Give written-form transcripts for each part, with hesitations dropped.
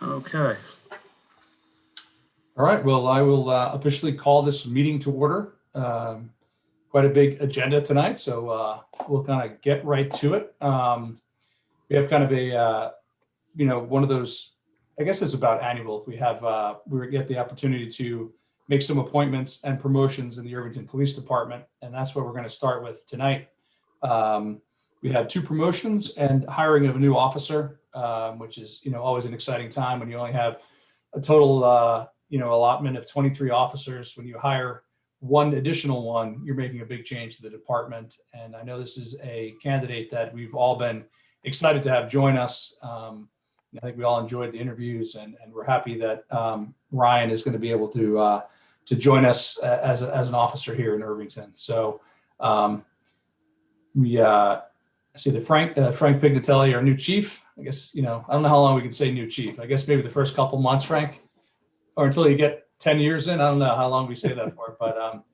Okay. All right. Well, I will officially call this meeting to order. Quite a big agenda tonight, so we'll kind of get right to it. We have kind of a, one of those, I guess it's about annual. We get the opportunity to make some appointments and promotions in the Irvington Police Department, and that's what we're going to start with tonight. We have 2 promotions and hiring of a new officer, which is, always an exciting time when you only have a total, allotment of 23 officers. When you hire one additional one, you're making a big change to the department. And I know this is a candidate that we've all been excited to have join us. I think we all enjoyed the interviews, and we're happy that Ryan is going to be able to join us as an officer here in Irvington. So we see the Frank Pignatelli, our new chief. I guess, I don't know how long we can say new chief. I guess maybe the first couple months, Frank, or until you get 10 years in. I don't know how long we say that for, but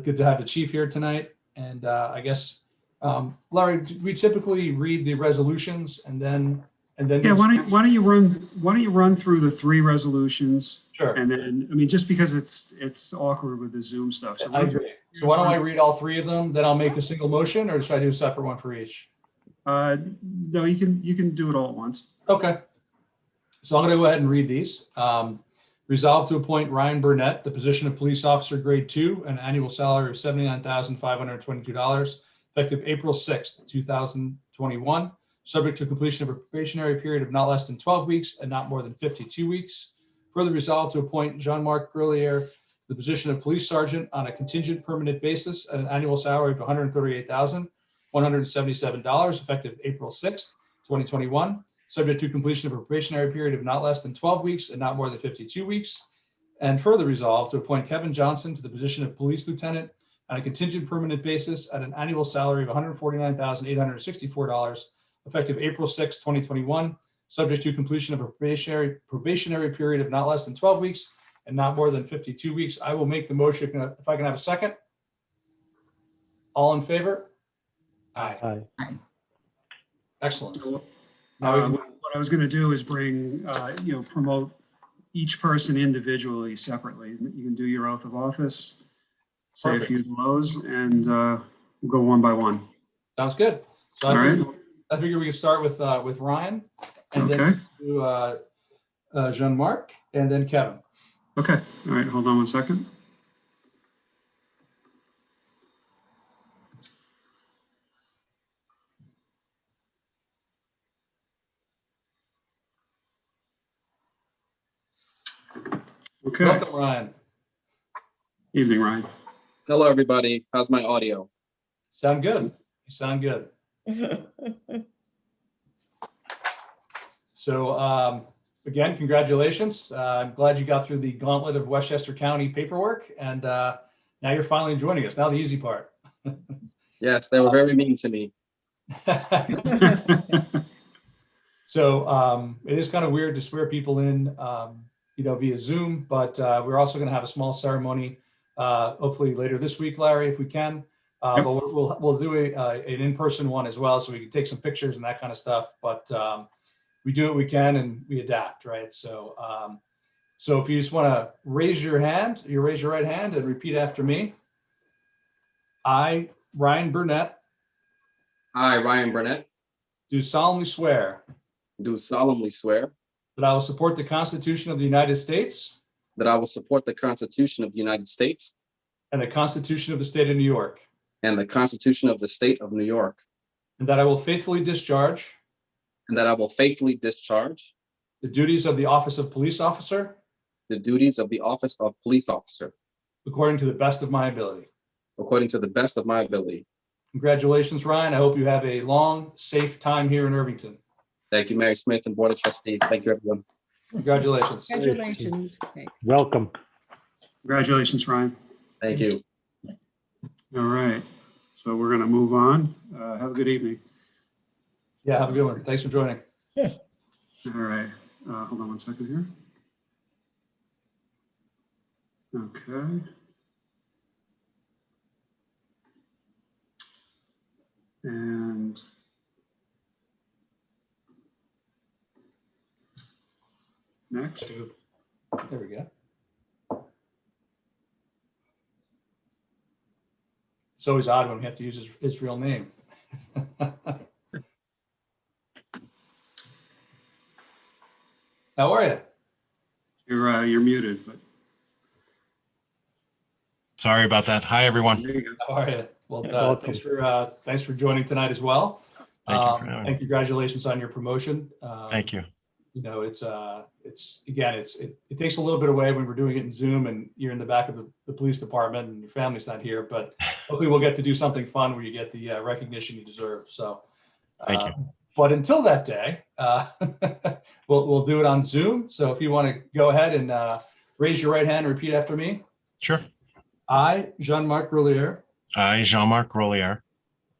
good to have the chief here tonight. And I guess, Larry, we typically read the resolutions and then. Yeah, why don't you run through the 3 resolutions? Sure. And then, just because it's awkward with the Zoom stuff. So I agree. So why don't I read all 3 of them? Then I'll make a single motion, or should I do a separate one for each? No, you can do it all at once. Okay. So I'm going to go ahead and read these. Resolve to appoint Ryan Burnett, the position of police officer grade 2, an annual salary of $79,522, effective April 6th, 2021, subject to completion of a probationary period of not less than 12 weeks and not more than 52 weeks. Further resolve to appoint Jean-Marc Grillier, the position of police sergeant on a contingent permanent basis at an annual salary of $138,177, effective April 6th, 2021, subject to completion of a probationary period of not less than 12 weeks and not more than 52 weeks. And further resolve to appoint Kevin Johnson to the position of police lieutenant on a contingent permanent basis at an annual salary of $149,864, effective April 6, 2021, subject to completion of a probationary period of not less than 12 weeks and not more than 52 weeks. I will make the motion. If I can have a second. All in favor? Aye. Excellent. So, what I was going to do is bring, promote each person individually, separately. You can do your oath of office, say a few of those, and we'll go one by one. Sounds good. So I figure we can start with Ryan, and then do Jean-Marc, and then Kevin. Okay. All right. Hold on one second. Okay. Welcome, Ryan. Evening, Ryan. Hello, everybody. How's my audio? Sound good. You sound good. So again, congratulations. I'm glad you got through the gauntlet of Westchester County paperwork, and now you're finally joining us. Now the easy part. Yes, they were very mean to me. So it is kind of weird to swear people in, via Zoom, but we're also going to have a small ceremony, hopefully later this week, Larry, if we can. But we'll do an in-person one as well, so we can take some pictures and that kind of stuff. But we do what we can and we adapt, right? So, so if you just want to raise your hand, you raise your right hand and repeat after me. I, Ryan Burnett. I, Ryan Burnett. Do solemnly swear. Do solemnly swear. That I will support the Constitution of the United States. That I will support the Constitution of the United States. And the Constitution of the State of New York. And the Constitution of the State of New York. And that I will faithfully discharge. And that I will faithfully discharge. The duties of the office of police officer. The duties of the office of police officer. According to the best of my ability. According to the best of my ability. Congratulations, Ryan. I hope you have a long, safe time here in Irvington. Thank you, Mary Smith and Board of Trustees. Thank you, everyone. Congratulations. Congratulations. Welcome. Congratulations, Ryan. Thank you. All right. So we're going to move on. Have a good evening. Yeah, have a good one. Thanks for joining. All right. Hold on one second here. Okay. And next. There we go. It's always odd when we have to use his real name. How are you? You're muted, but Sorry about that. Hi, everyone. there you go. How are you? Well, Welcome. thanks for joining tonight as well. Thank you for having me. And congratulations on your promotion. Thank you. You know, it takes a little bit away when we're doing it in Zoom and you're in the back of the police department and your family's not here, but hopefully we'll get to do something fun where you get the recognition you deserve. So, Thank you. But until that day, we'll do it on Zoom. So if you want to go ahead and raise your right hand and repeat after me. Sure. I, Jean-Marc Roulier, I, Jean-Marc Rollier,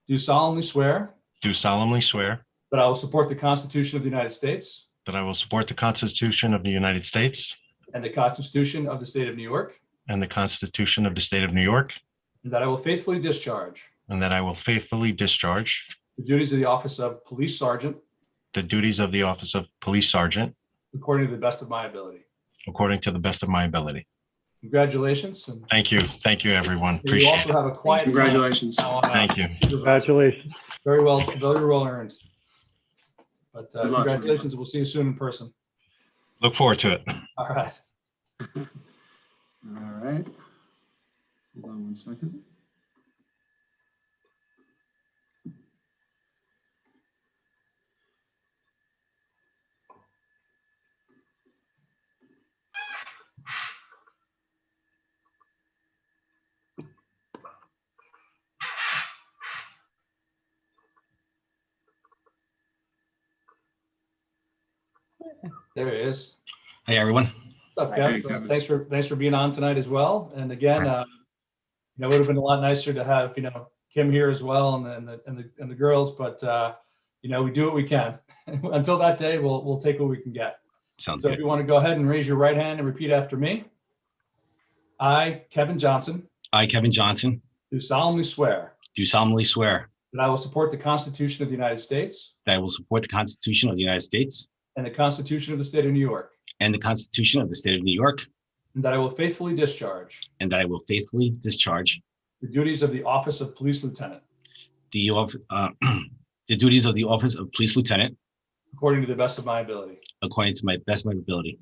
do solemnly swear do solemnly swear that I will support the Constitution of the United States that I will support the Constitution of the United States and the Constitution of the State of New York, and the Constitution of the State of New York, and that I will faithfully discharge and that I will faithfully discharge the duties of the office of Police Sergeant the duties of the office of Police Sergeant according to the best of my ability. according to the best of my ability. Congratulations. And Thank you. Thank you, everyone. you Appreciate also it. have a quiet time Congratulations. now on, Thank you. Congratulations. Very well earned. But Good luck. congratulations. We'll see you soon in person. Look forward to it. All right. All right. Hold on one second. There he is. Hey, everyone. What's up, Hey, Kev? Kevin. Thanks for being on tonight as well. And again, it would have been a lot nicer to have Kim here as well and the girls, but we do what we can. Until that day, we'll take what we can get. Sounds So if good. you want to go ahead and raise your right hand and repeat after me. I, Kevin Johnson, I, Kevin Johnson, do solemnly swear do solemnly swear that I will support the Constitution of the United States that I will support the Constitution of the United States and the Constitution of the State of New York, and the Constitution of the State of New York, and that I will faithfully discharge and that I will faithfully discharge the duties of the office of Police Lieutenant the the duties of the office of Police Lieutenant according to the best of my ability. according to my best of my ability.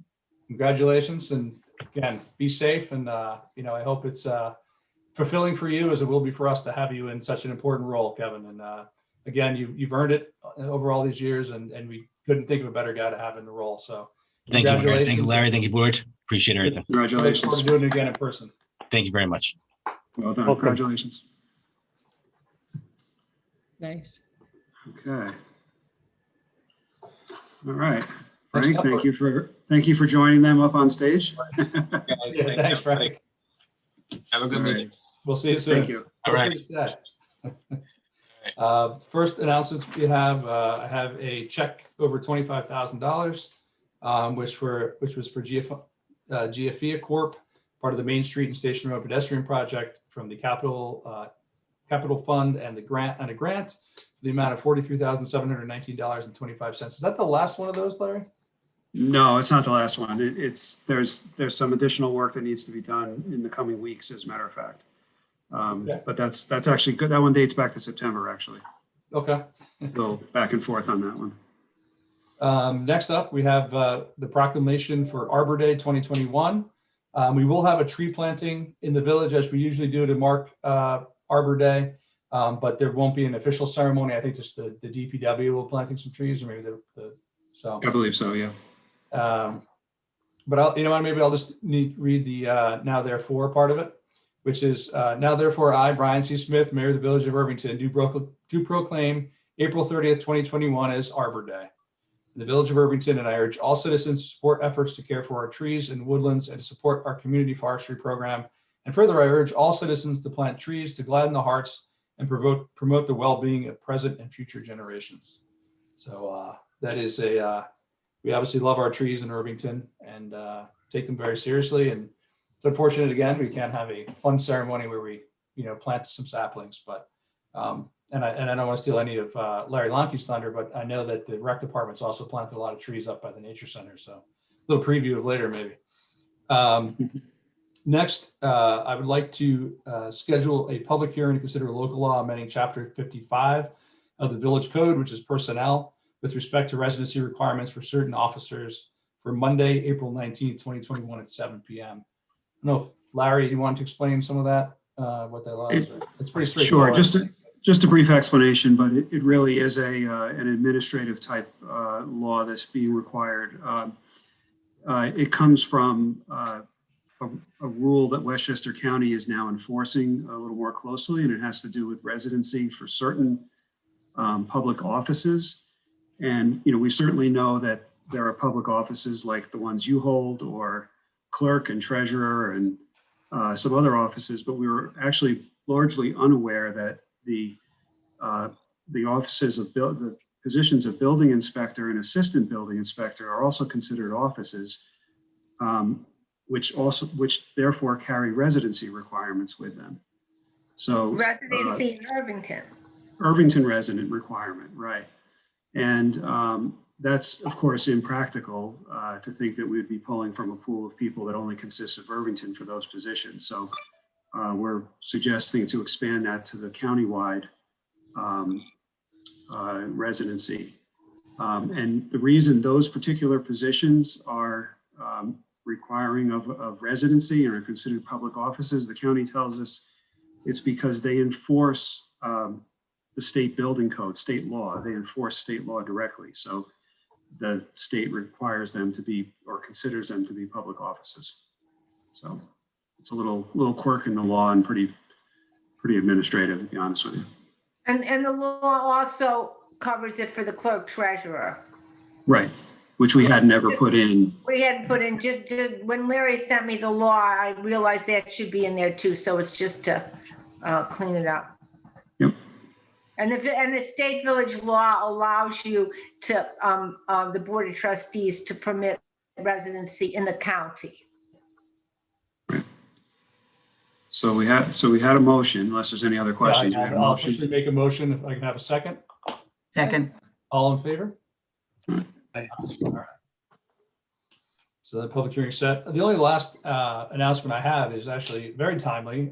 Congratulations, and again, be safe. And I hope it's fulfilling for you as it will be for us to have you in such an important role, Kevin. And again, you've earned it over all these years, and we couldn't think of a better guy to have in the role. So Thank you, Larry. congratulations. Thank you, Larry. Thank you, board. Appreciate everything. I look forward Congratulations. to doing it again in person. Thank you very much. Well done. Welcome. Congratulations. Nice. Okay. All right. Next Frank, up, thank you for joining them up on stage. Yeah, thanks, Frank. Have a good All right. meeting. We'll see you soon. Thank you. All right. First announcements we have, I have a check over $25,000, which was for GFIA Corp., part of the Main Street and Station Road pedestrian project from the capital fund and a grant for the amount of $43,719.25. Is that the last one of those, Larry? No, it's not the last one. There's some additional work that needs to be done in the coming weeks, as a matter of fact. Okay. But that's actually good. That one dates back to September, actually. Okay. Go back and forth on that one. Next up, we have the proclamation for Arbor Day 2021. We will have a tree planting in the village as we usually do to mark Arbor Day, but there won't be an official ceremony. I think just the DPW will planting some trees, or maybe so. I believe so, yeah. But maybe I'll just read the now therefore part of it, which is now therefore I, Brian C. Smith, Mayor of the Village of Irvington, do proclaim April 30th, 2021 as Arbor Day in the Village of Irvington, and I urge all citizens to support efforts to care for our trees and woodlands and to support our community forestry program. And further, I urge all citizens to plant trees to gladden the hearts and promote the well-being of present and future generations. So that is we obviously love our trees in Irvington and take them very seriously. And it's unfortunate, again, we can't have a fun ceremony where we, plant some saplings, but And I don't want to steal any of Larry Lonke's thunder, but I know that the rec department's also planted a lot of trees up by the nature center. So a little preview of later, maybe. Next, I would like to schedule a public hearing to consider a local law amending Chapter 55 of the Village Code, which is personnel, with respect to residency requirements for certain officers for Monday, April 19th, 2021 at 7 p.m. I don't know if Larry, you want to explain some of that, what that law is? It's pretty straightforward. Sure, just a brief explanation, but it really is an administrative type law that's being required. It comes from a rule that Westchester County is now enforcing a little more closely, and it has to do with residency for certain public offices. And, we certainly know that there are public offices like the ones you hold, or clerk and treasurer and some other offices, but we were actually largely unaware that the offices of the positions of building inspector and assistant building inspector are also considered offices, which therefore carry residency requirements with them. So Residency in Irvington. Irvington resident requirement, right? And that's of course impractical to think that we'd be pulling from a pool of people that only consists of Irvington for those positions. So we're suggesting to expand that to the countywide residency. And the reason those particular positions are requiring of residency and are considered public offices, the county tells us it's because they enforce the state building code, state law. They enforce state law directly. So the state requires them to be, or considers them to be, public offices. So it's a little quirk in the law and pretty administrative, to be honest with you. And the law also covers it for the clerk treasurer. Right, which we had never put in. We hadn't put in, just when Larry sent me the law, I realized that should be in there too. So it's just to clean it up. Yep. And the state village law allows you to, the board of trustees to permit residency in the county. So we had a motion, unless there's any other questions. We had a I'll motion. officially make a motion if I can have a second. Second. All in favor? Aye. All right. So the public hearing set. The only last announcement I have is actually very timely.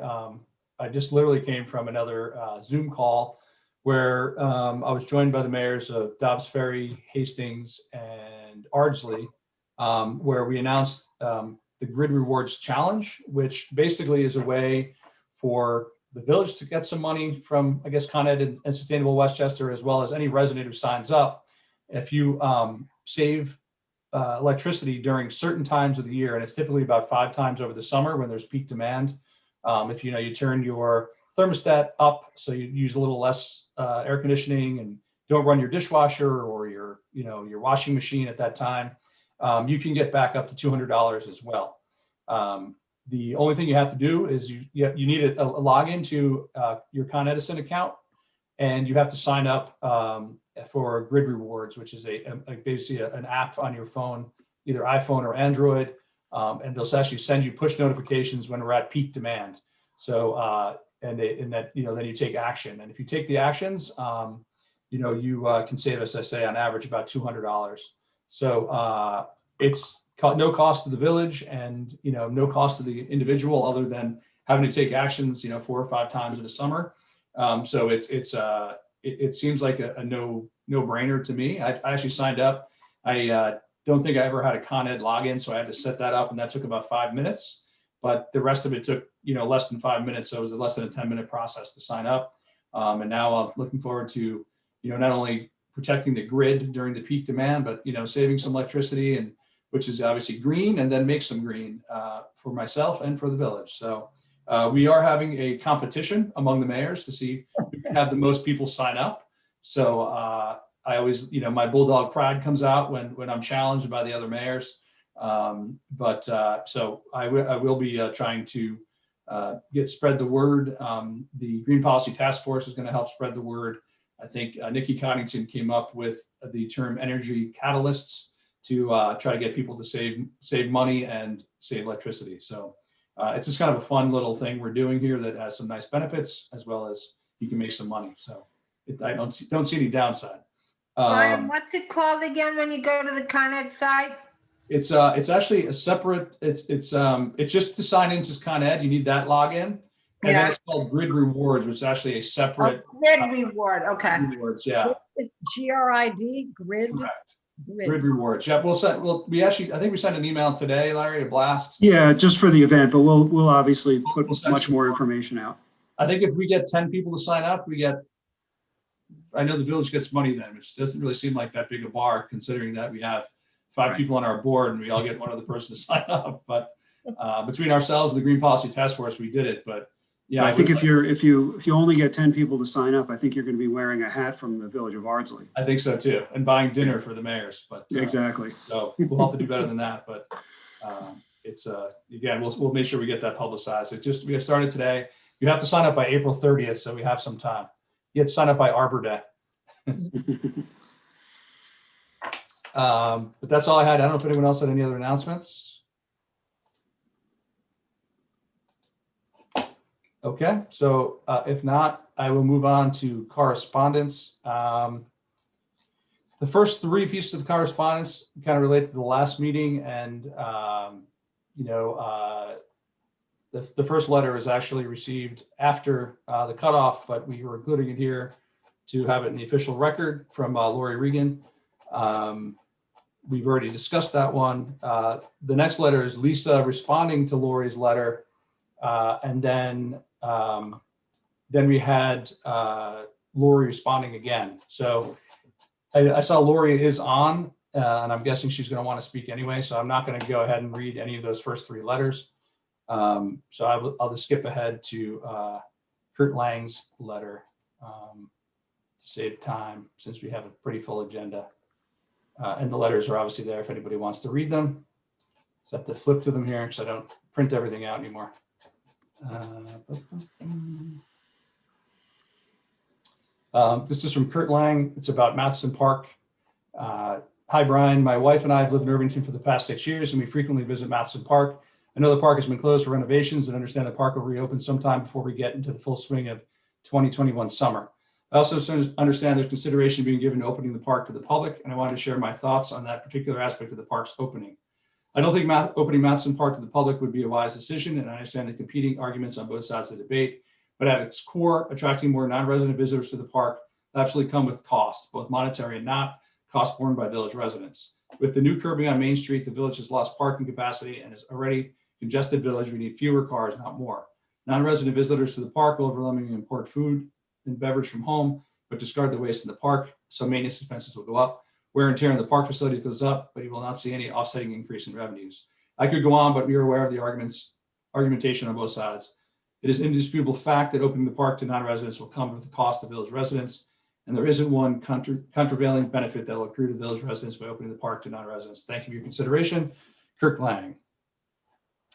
I just literally came from another Zoom call where I was joined by the mayors of Dobbs Ferry, Hastings, and Ardsley, where we announced the Grid Rewards Challenge, which basically is a way for the village to get some money from, I guess, Con Ed and Sustainable Westchester, as well as any resident who signs up. If you save electricity during certain times of the year, and it's typically about 5 times over the summer when there's peak demand. If you turn your thermostat up so you use a little less air conditioning and don't run your dishwasher or your washing machine at that time, you can get back up to $200 as well. The only thing you have to do is you need a login to your Con Edison account, and you have to sign up for Grid Rewards, which is basically an app on your phone, either iPhone or Android, and they'll actually send you push notifications when we're at peak demand. So then you take action, and if you take the actions, you can save, as I say, on average about $200. So it's no cost to the village, and no cost to the individual other than having to take actions 4 or 5 times in the summer. So it seems like a no-brainer to me. I actually signed up. I don't think I ever had a Con Ed login, so I had to set that up, and that took about 5 minutes. But the rest of it took less than 5 minutes, so it was less than a 10-minute process to sign up. And now I'm looking forward to not only protecting the grid during the peak demand, but saving some electricity, and which is obviously green, and then make some green for myself and for the village. So we are having a competition among the mayors to see who can have the most people sign up. So I always, my bulldog pride comes out when I'm challenged by the other mayors. So I will be trying to spread the word. The Green Policy Task Force is going to help spread the word. I think Nikki Coddington came up with the term energy catalysts to try to get people to save money and save electricity. So it's just kind of a fun little thing we're doing here that has some nice benefits, as well as you can make some money. So I don't see any downside. Brian, what's it called again when you go to the Con Ed site? It's actually a separate, it's just to sign into Con Ed, you need that login. And then it's called Grid Rewards, which is actually a separate. Grid Reward, okay. Rewards, yeah. It's GRID, grid. Correct. Grid. Grid Rewards, yeah. I think we sent an email today, Larry, a blast. Yeah, just for the event, but we'll obviously put We'll send much some more more. information out. I think if we get 10 people to sign up, I know the village gets money then, which doesn't really seem like that big a bar, considering that we have 5 people on our board and we all get one other person to sign up. But between ourselves and the Green Policy Task Force, we did it. But yeah, I think if you only get 10 people to sign up, I think you're going to be wearing a hat from the Village of Ardsley. I think so too, and buying dinner for the mayors. But Exactly. so we'll have to do better than that. But it's again, we'll make sure we get that publicized. We have started today. You have to sign up by April 30th, so we have some time. You have to sign up by Arbor Day. But that's all I had. I don't know if anyone else had any other announcements. Okay, so if not, I will move on to correspondence. The first 3 pieces of correspondence kind of relate to the last meeting, and the first letter is actually received after the cutoff, but we were including it here to have it in the official record from Lori Regan. We've already discussed that one. The next letter is Lisa responding to Lori's letter, and then we had Lori responding again. So I saw Lori is on, and I'm guessing she's going to want to speak anyway. So I'm not going to go ahead and read any of those first 3 letters. So I'll just skip ahead to Kurt Lang's letter to save time, since we have a pretty full agenda. And the letters are obviously there if anybody wants to read them. So I have to flip to them here because I don't print everything out anymore. This is from Kurt Lang. It's about Matheson Park. Hi, Brian. My wife and I have lived in Irvington for the past 6 years, and we frequently visit Matheson Park. I know the park has been closed for renovations and understand the park will reopen sometime before we get into the full swing of 2021 summer. I also understand there's consideration being given to opening the park to the public, and I wanted to share my thoughts on that particular aspect of the park's opening. I don't think opening Matheson Park to the public would be a wise decision, and I understand the competing arguments on both sides of the debate, but at its core, attracting more non-resident visitors to the park will absolutely come with costs, both monetary and not, costs borne by village residents. With the new curbing on Main Street, the village has lost parking capacity and is already congested village. We need fewer cars, not more. Non-resident visitors to the park will overwhelmingly import food and beverage from home, but discard the waste in the park. Some maintenance expenses will go up. Wear and tear in the park facilities goes up, but you will not see any offsetting increase in revenues. I could go on, but we are aware of the argumentation on both sides. It is an indisputable fact that opening the park to non-residents will come with the cost of village residents, and there isn't one countervailing benefit that will accrue to village residents by opening the park to non-residents. Thank you for your consideration, Kirk Lang.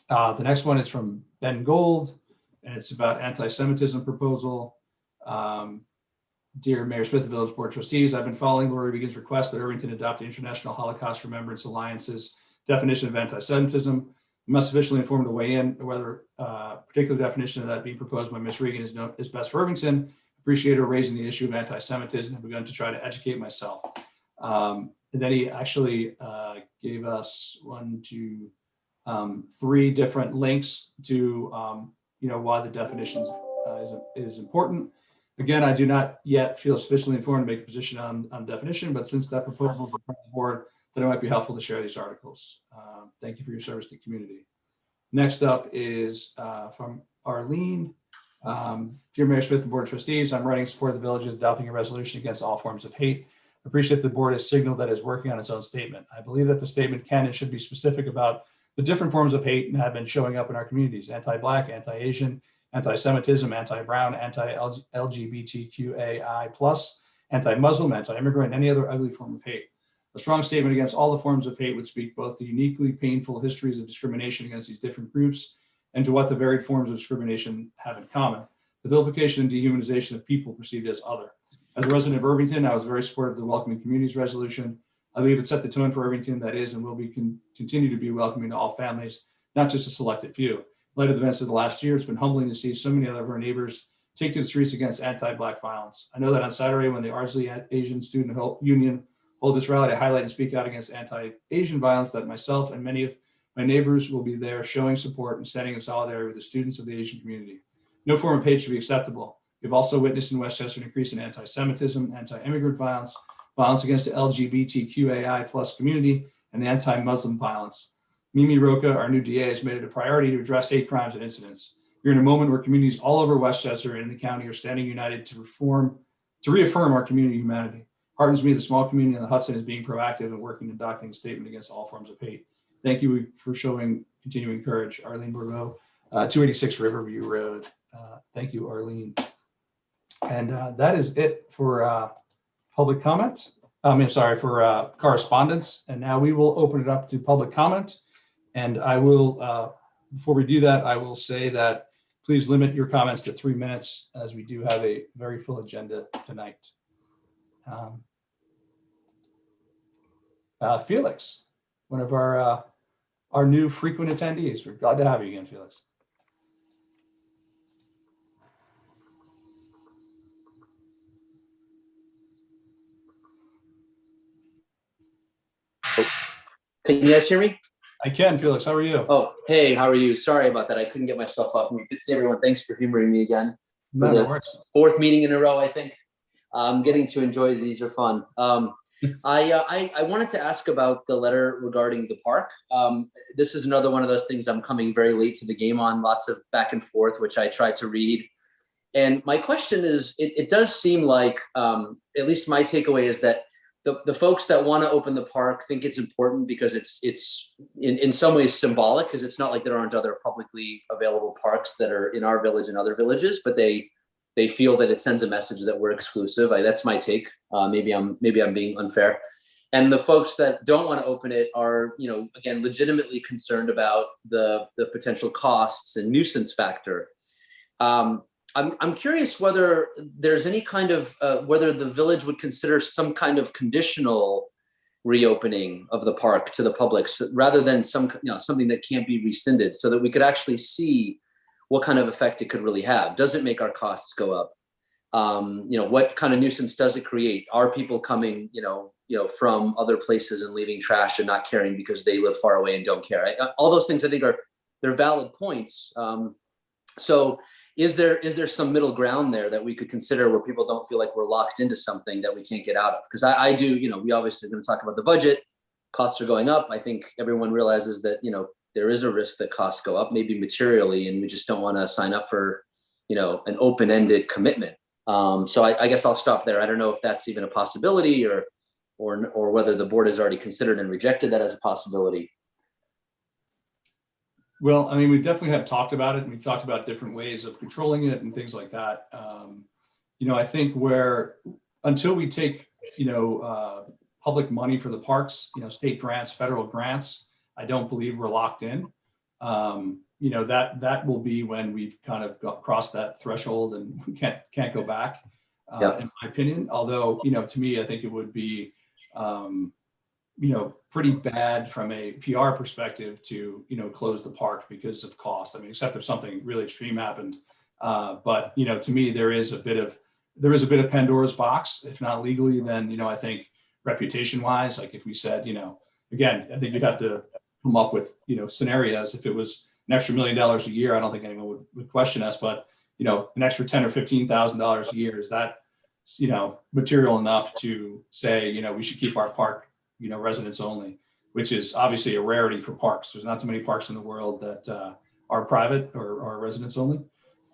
The next one is from Ben Gold, and it's about anti-Semitism proposal. Dear Mayor Smith, the Village Board of Trustees, I've been following Lori Regan's request that Irvington adopt the International Holocaust Remembrance Alliance's definition of anti-Semitism. We must officially inform to weigh in whether a particular definition of that being proposed by Ms. Regan is best for Irvington. Appreciate her raising the issue of anti-Semitism. I've begun to try to educate myself. And then he actually gave us 3 different links to why the definition is important. Again, I do not yet feel sufficiently informed to make a position on definition, but since that proposal is in front of the board, then it might be helpful to share these articles. Thank you for your service to the community. Next up is from Arlene. Dear Mayor Smith and Board of Trustees, I'm writing in support of the village's adopting a resolution against all forms of hate. I appreciate the board has signaled that it's working on its own statement. I believe that the statement can and should be specific about the different forms of hate and have been showing up in our communities: anti-Black, anti-Asian, anti-Semitism, anti-Brown, anti-LGBTQAI+, anti-Muslim, anti-immigrant, and any other ugly form of hate. A strong statement against all the forms of hate would speak both to uniquely painful histories of discrimination against these different groups and to what the varied forms of discrimination have in common: the vilification and dehumanization of people perceived as other. As a resident of Irvington, I was very supportive of the Welcoming Communities Resolution. I believe it set the tone for Irvington that is and will be continue to be welcoming to all families, not just a selected few. In light of the events of the last year, it's been humbling to see so many other of our neighbors take to the streets against anti-Black violence. I know that on Saturday, when the Ardsley Asian Student Union hold this rally to highlight and speak out against anti-Asian violence, that myself and many of my neighbors will be there showing support and standing in solidarity with the students of the Asian community. No form of hate should be acceptable. We've also witnessed in Westchester an increase in anti-Semitism, anti-immigrant violence, violence against the LGBTQAI plus community, and the anti-Muslim violence. Mimi Roca, our new DA, has made it a priority to address hate crimes and incidents. We're in a moment where communities all over Westchester and in the county are standing united to reaffirm our community humanity. Heartens me the small community in the Hudson is being proactive and working and adopting a statement against all forms of hate. Thank you for showing continuing courage, Arlene Bourbeau, 286 Riverview Road. Thank you, Arlene. And that is it for public comment. For correspondence. And now we will open it up to public comment. And I will, before we do that, I will say that please limit your comments to 3 minutes, as we do have a very full agenda tonight. Felix, one of our new frequent attendees. We're glad to have you again, Felix. Can you guys hear me? I can, Felix. How are you? Oh, hey, how are you? Sorry about that. I couldn't get myself off mute. Good to see everyone. Thanks for humoring me again. No, the no worries. 4th meeting in a row, I think. I'm getting to enjoy these. Are fun. I wanted to ask about the letter regarding the park. This is another one of those things I'm coming very late to the game on. Lots of back and forth, which I tried to read. And my question is, it does seem like, at least my takeaway is that the folks that want to open the park think it's important because it's in some ways symbolic, because it's not like there aren't other publicly available parks that are in our village and other villages, but they feel that it sends a message that we're exclusive. That's my take. Maybe I'm being unfair. And the folks that don't want to open it are, again, legitimately concerned about the potential costs and nuisance factor. I'm curious whether there's any kind of, whether the village would consider some kind of conditional reopening of the park to the public, rather than something that can't be rescinded, so that we could actually see what kind of effect it could really have. Does it make our costs go up? What kind of nuisance does it create? Are people coming, from other places and leaving trash and not caring because they live far away and don't care? All those things I think they're valid points. So is there some middle ground there that we could consider where people don't feel like we're locked into something that we can't get out of? Because I do, we obviously are going to talk about the budget. Costs are going up. I think everyone realizes that, there is a risk that costs go up, maybe materially, and we just don't want to sign up for, an open-ended commitment. So I guess I'll stop there. I don't know if that's even a possibility, or whether the board has already considered and rejected that as a possibility. Well, I mean, we definitely have talked about it, and we've talked about different ways of controlling it and things like that. I think until we take, public money for the parks, state grants, federal grants, I don't believe we're locked in. That will be when we've kind of crossed that threshold and we can't go back, in my opinion. Although, to me, I think it would be, pretty bad from a PR perspective to, close the park because of cost. I mean, except if something really extreme happened. But, to me, there is a bit of Pandora's box, if not legally, then, I think reputation wise, like if we said, again, I think you'd have to come up with, scenarios. If it was an extra $1 million a year, I don't think anyone would question us, but, an extra $10,000 or $15,000 a year, is that, material enough to say, we should keep our park, residents only, which is obviously a rarity for parks. There's not too many parks in the world that are private or are residents only.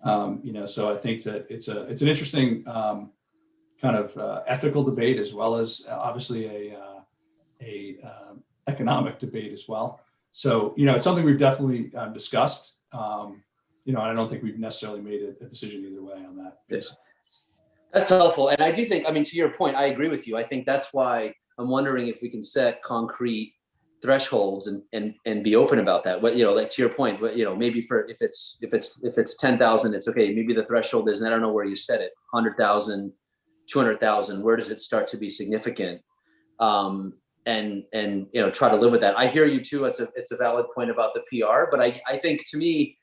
So I think that it's an interesting kind of ethical debate, as well as obviously a economic debate as well. So, it's something we've definitely discussed. I don't think we've necessarily made a decision either way on that. Yes. That's helpful. And I do think, to your point, I agree with you. I think that's why I'm wondering if we can set concrete thresholds and be open about that. What, like to your point, but maybe if it's 10,000, it's okay. Maybe the threshold is, and I don't know where you set it, 100,000, 200,000, where does it start to be significant? And try to live with that. I hear you too. It's a valid point about the PR, but I think, to me,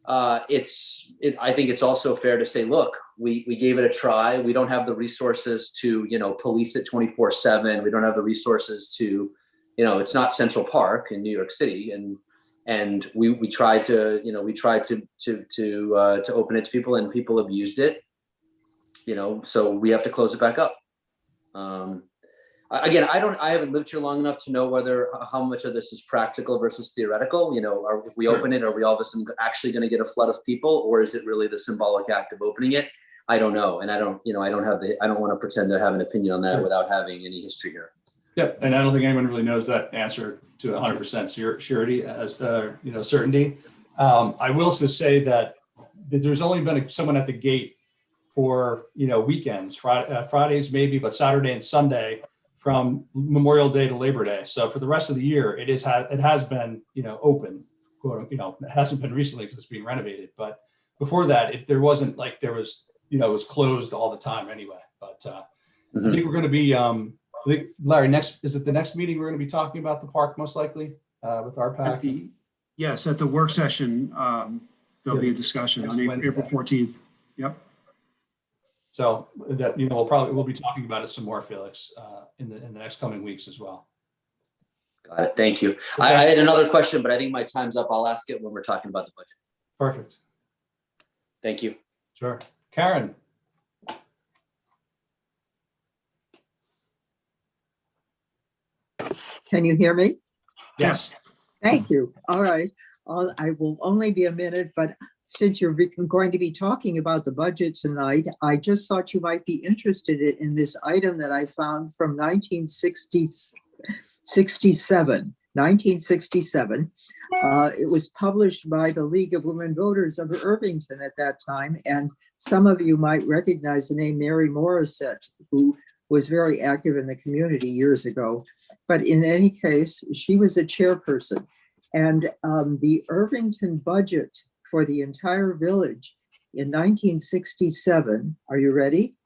I think it's also fair to say, look, we gave it a try. We don't have the resources to, police it 24/7. We don't have the resources to, it's not Central Park in New York City. And we tried to, to open it to people, and people abused it, so we have to close it back up. Again, I haven't lived here long enough to know how much of this is practical versus theoretical. If we open it, are we all of a sudden actually going to get a flood of people, or is it really the symbolic act of opening it? I don't know. And I don't want to pretend to have an opinion on that without having any history here. Yep, and I don't think anyone really knows that answer to 100% surety as certainty. I will also say that there's only been someone at the gate for weekends, Fridays maybe, but Saturday and Sunday from Memorial Day to Labor Day. So for the rest of the year, it has been open. Quote, it hasn't been recently because it's being renovated, but before that, there wasn't like there was it was closed all the time anyway. But I think we're going to be. I think, Larry, is it the next meeting we're going to be talking about the park most likely with our pack? Yes, at the work session, there'll be a discussion on April 14th. Yep. So that we'll be talking about it some more, Felix, in the next coming weeks as well. Got it. Thank you. I had another question, but I think my time's up. I'll ask it when we're talking about the budget. Perfect. Thank you. Sure. Karen. Can you hear me? Yes. Thank you. All right. I will only be a minute, but since you're going to be talking about the budget tonight, I just thought you might be interested in this item that I found from 1967. It was published by the League of Women Voters of Irvington at that time, and some of you might recognize the name Mary Morissette, who was very active in the community years ago. But in any case, she was a chairperson, and the Irvington budget for the entire village in 1967, are you ready?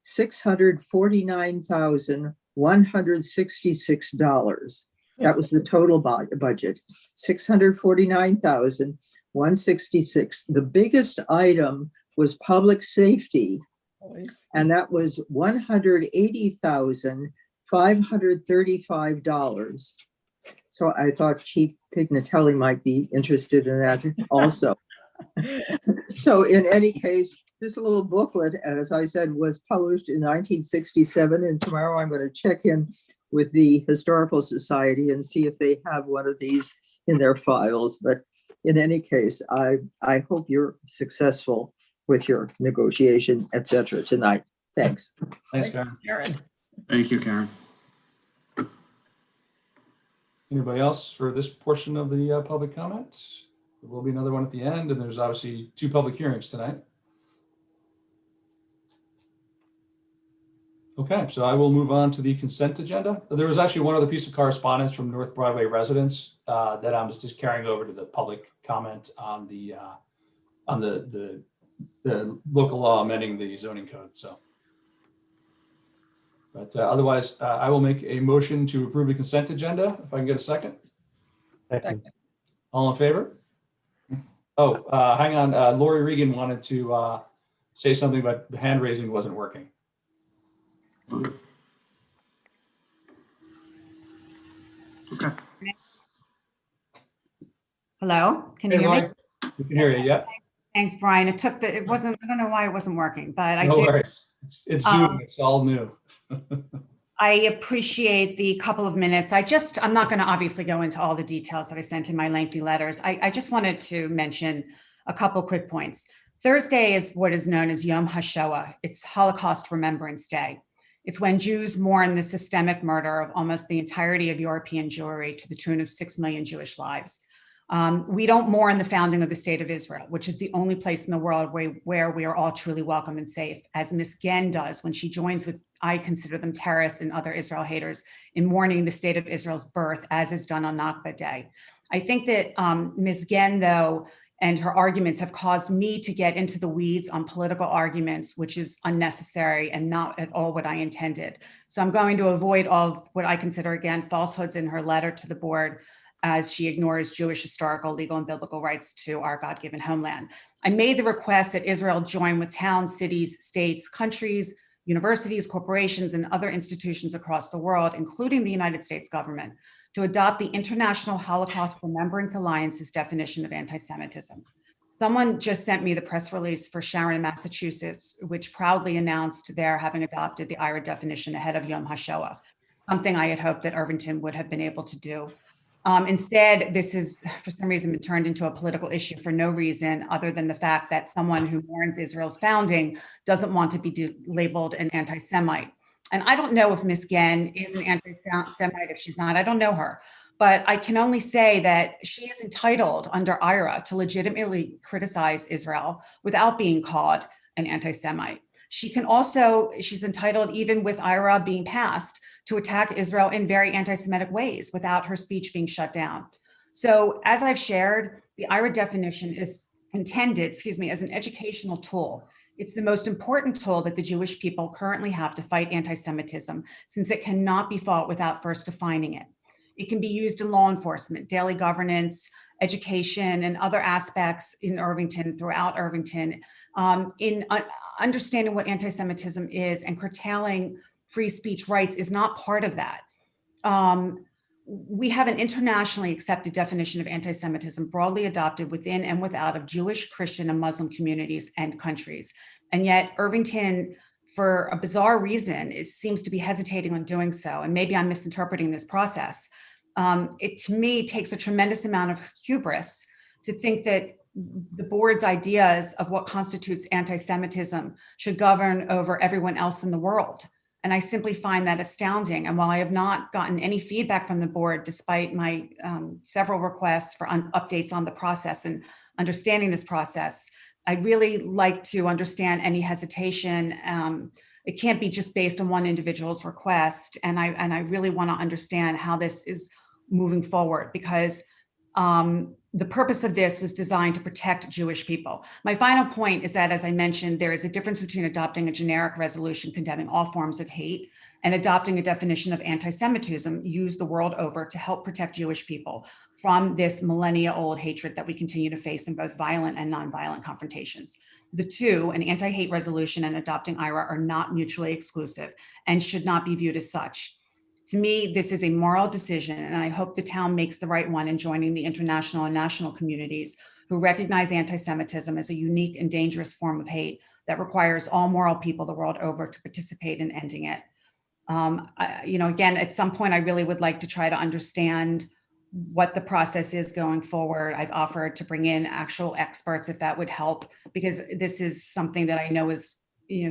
$649,166. That was the total budget, $649,166. The biggest item was public safety, and that was $180,535. So I thought Chief Pignatelli might be interested in that also. So in any case, this little booklet, as I said, was published in 1967, and tomorrow I'm going to check in with the Historical Society and see if they have one of these in their files. But in any case, I hope you're successful with your negotiation, etc. tonight. Thanks. Thanks, Karen. Thank you, Karen. Anybody else for this portion of the public comments? There will be another one at the end, and there's obviously 2 public hearings tonight. Okay, so I will move on to the consent agenda. There was actually one other piece of correspondence from North Broadway residents that I was just carrying over to the public comment on the local law amending the zoning code. So, but otherwise, I will make a motion to approve the consent agenda. If I can get a second. Second. All in favor? Oh, hang on. Lori Regan wanted to say something, but the hand raising wasn't working. Okay. Hello, can you Hey, hear me? Lori, we can hear you. Yeah. Thanks, Brian. I don't know why it wasn't working, but I No do. worries. It's Zoom. It's all new. I appreciate the couple of minutes. I'm not going to obviously go into all the details that I sent in my lengthy letters. I just wanted to mention a couple quick points. Thursday is what is known as Yom HaShoah. It's Holocaust Remembrance Day. It's when Jews mourn the systemic murder of almost the entirety of European Jewry to the tune of 6 million Jewish lives. We don't mourn the founding of the state of Israel, which is the only place in the world where we are all truly welcome and safe, as Ms. Gen does when she joins with, I consider them terrorists and other Israel haters, in mourning the state of Israel's birth, as is done on Nakba Day. I think that Ms. Gen, though, and her arguments have caused me to get into the weeds on political arguments, which is unnecessary and not at all what I intended. So I'm going to avoid all of what I consider, again, falsehoods in her letter to the board. as she ignores Jewish historical, legal, and biblical rights to our God-given homeland. I made the request that Israel join with towns, cities, states, countries, universities, corporations, and other institutions across the world, including the United States government, to adopt the International Holocaust Remembrance Alliance's definition of anti-Semitism. Someone just sent me the press release for Sharon, Massachusetts, which proudly announced their having adopted the IRA definition ahead of Yom HaShoah, something I had hoped that Irvington would have been able to do. Instead, this has, for some reason, been turned into a political issue for no reason other than the fact that someone who mourns Israel's founding doesn't want to be labeled an anti-Semite. And I don't know if Ms. Genn is an anti-Semite. If she's not, I don't know her. But I can only say that she is entitled under IRA to legitimately criticize Israel without being called an anti-Semite. She can also, she's entitled, even with IRA being passed, to attack Israel in very anti-Semitic ways without her speech being shut down. So as I've shared, the IRA definition is intended, as an educational tool. It's the most important tool that the Jewish people currently have to fight anti-Semitism, since it cannot be fought without first defining it. It can be used in law enforcement, daily governance, education, and other aspects in Irvington, throughout Irvington, in understanding what anti-Semitism is, and curtailing free speech rights is not part of that. We have an internationally accepted definition of anti-Semitism broadly adopted within and without of Jewish, Christian, and Muslim communities and countries. And yet Irvington, for a bizarre reason, seems to be hesitating on doing so. And maybe I'm misinterpreting this process. It, to me, takes a tremendous amount of hubris to think that the board's ideas of what constitutes anti-Semitism should govern over everyone else in the world. And I simply find that astounding. And while I have not gotten any feedback from the board, despite my several requests for updates on the process and understanding this process, I'd really like to understand any hesitation. It can't be just based on one individual's request. And I really want to understand how this is moving forward, because the purpose of this was designed to protect Jewish people. My final point is that, as I mentioned, there is a difference between adopting a generic resolution condemning all forms of hate and adopting a definition of anti-Semitism used the world over to help protect Jewish people from this millennia-old hatred that we continue to face in both violent and nonviolent confrontations. The two, an anti-hate resolution and adopting IRA, are not mutually exclusive and should not be viewed as such. To me, this is a moral decision, and I hope the town makes the right one in joining the international and national communities who recognize anti-Semitism as a unique and dangerous form of hate that requires all moral people the world over to participate in ending it. Again, at some point, I really would like to try to understand what the process is going forward. I've offered to bring in actual experts if that would help, because this is something that I know is,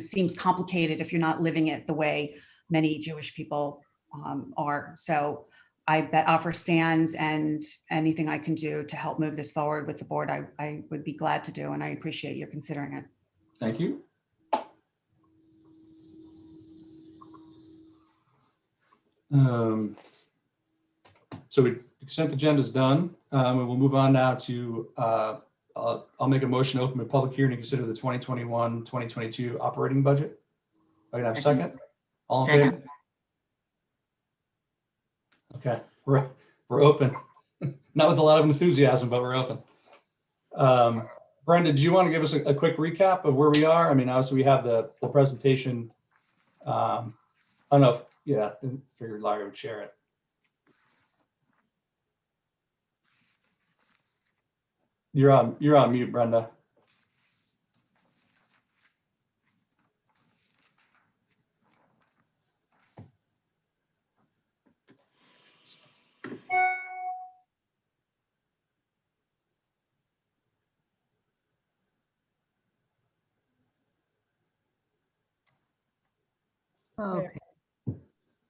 seems complicated if you're not living it the way many Jewish people are. So that offer stands, and anything I can do to help move this forward with the board, I would be glad to do, and I appreciate you considering it. Thank you. So the consent agenda is done. And we'll move on now to, I'll make a motion to open a public hearing to consider the 2021-2022 operating budget. I can have a second? All in favor? Okay, we're open. Not with a lot of enthusiasm, but we're open. Brenda, do you want to give us a quick recap of where we are? I mean, obviously we have the presentation. I don't know if, yeah, I figured Larry would share it. You're on mute, Brenda. Okay.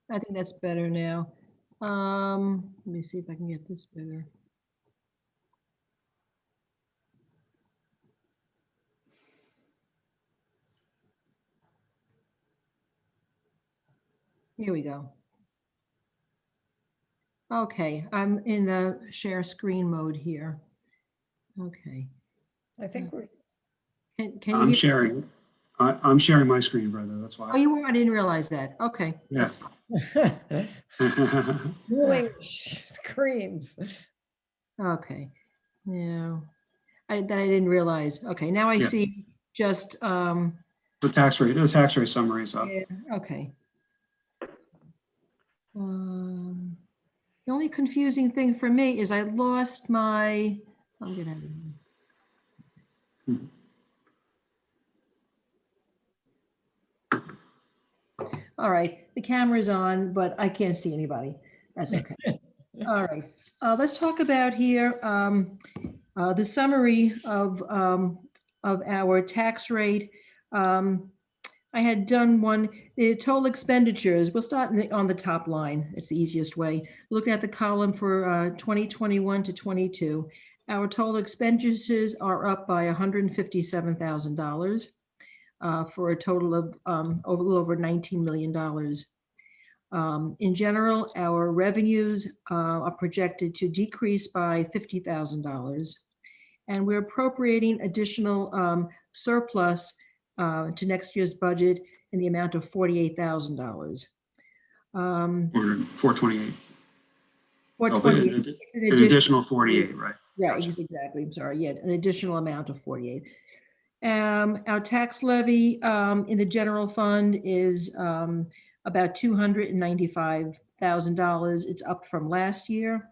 I think that's better now. Let me see if I can get this better. Here we go. Okay, I'm in the share screen mode here. Okay. I think we're. Can you I'm hear? sharing. I'm sharing my screen, Brenda, that's Oh, why. you were, I didn't realize that. Okay. Yeah. That's fine. Dueling screens. Okay. Yeah. That I didn't realize. Okay, now I Yeah. see just, The tax rate summary is up. yeah, okay. The only confusing thing for me is I lost my, I'm gonna. All right, the camera's on, but I can't see anybody. That's okay. All right, let's talk about here the summary of our tax rate. I had done one, the total expenditures. We'll start on the top line. It's the easiest way. Looking at the column for 2021 to 22, our total expenditures are up by $157,000 for a total of a little over $19 million. In general, our revenues are projected to decrease by $50,000, and we're appropriating additional surplus to next year's budget in the amount of $48,000. 428. 428. An additional 48, right? Yeah, exactly. I'm sorry. Yeah, an additional amount of 48. Our tax levy in the general fund is about $295,000. It's up from last year.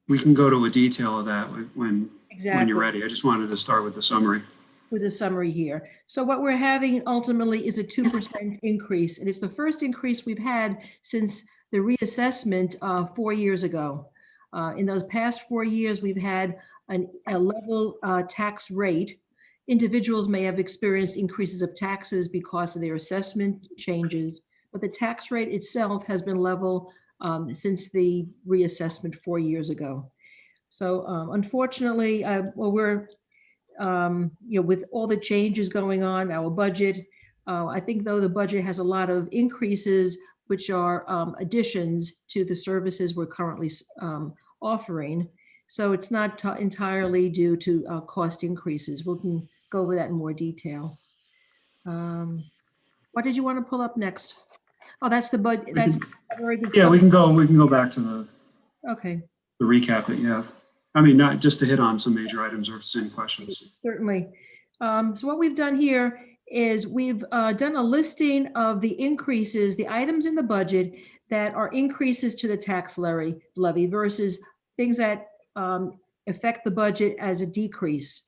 We can go to a detail of that when Exactly. you're ready. I just wanted to start with the summary. With a summary here. So what we're having ultimately is a 2% increase, and it's the first increase we've had since the reassessment 4 years ago. In those past 4 years, we've had a level tax rate. Individuals may have experienced increases of taxes because of their assessment changes, but the tax rate itself has been level since the reassessment 4 years ago. So unfortunately, we're with all the changes going on, our budget, I think though the budget has a lot of increases, which are additions to the services we're currently offering. So it's not entirely due to cost increases. We can go over that in more detail. What did you want to pull up next? Oh, that's the budget. That's a very good. Yeah, we can go back to the recap that you have. I mean, not just to hit on some major items or if there's any questions. Certainly. So what we've done here is we've done a listing of the increases, the items in the budget that are increases to the tax levy versus things that affect the budget as a decrease.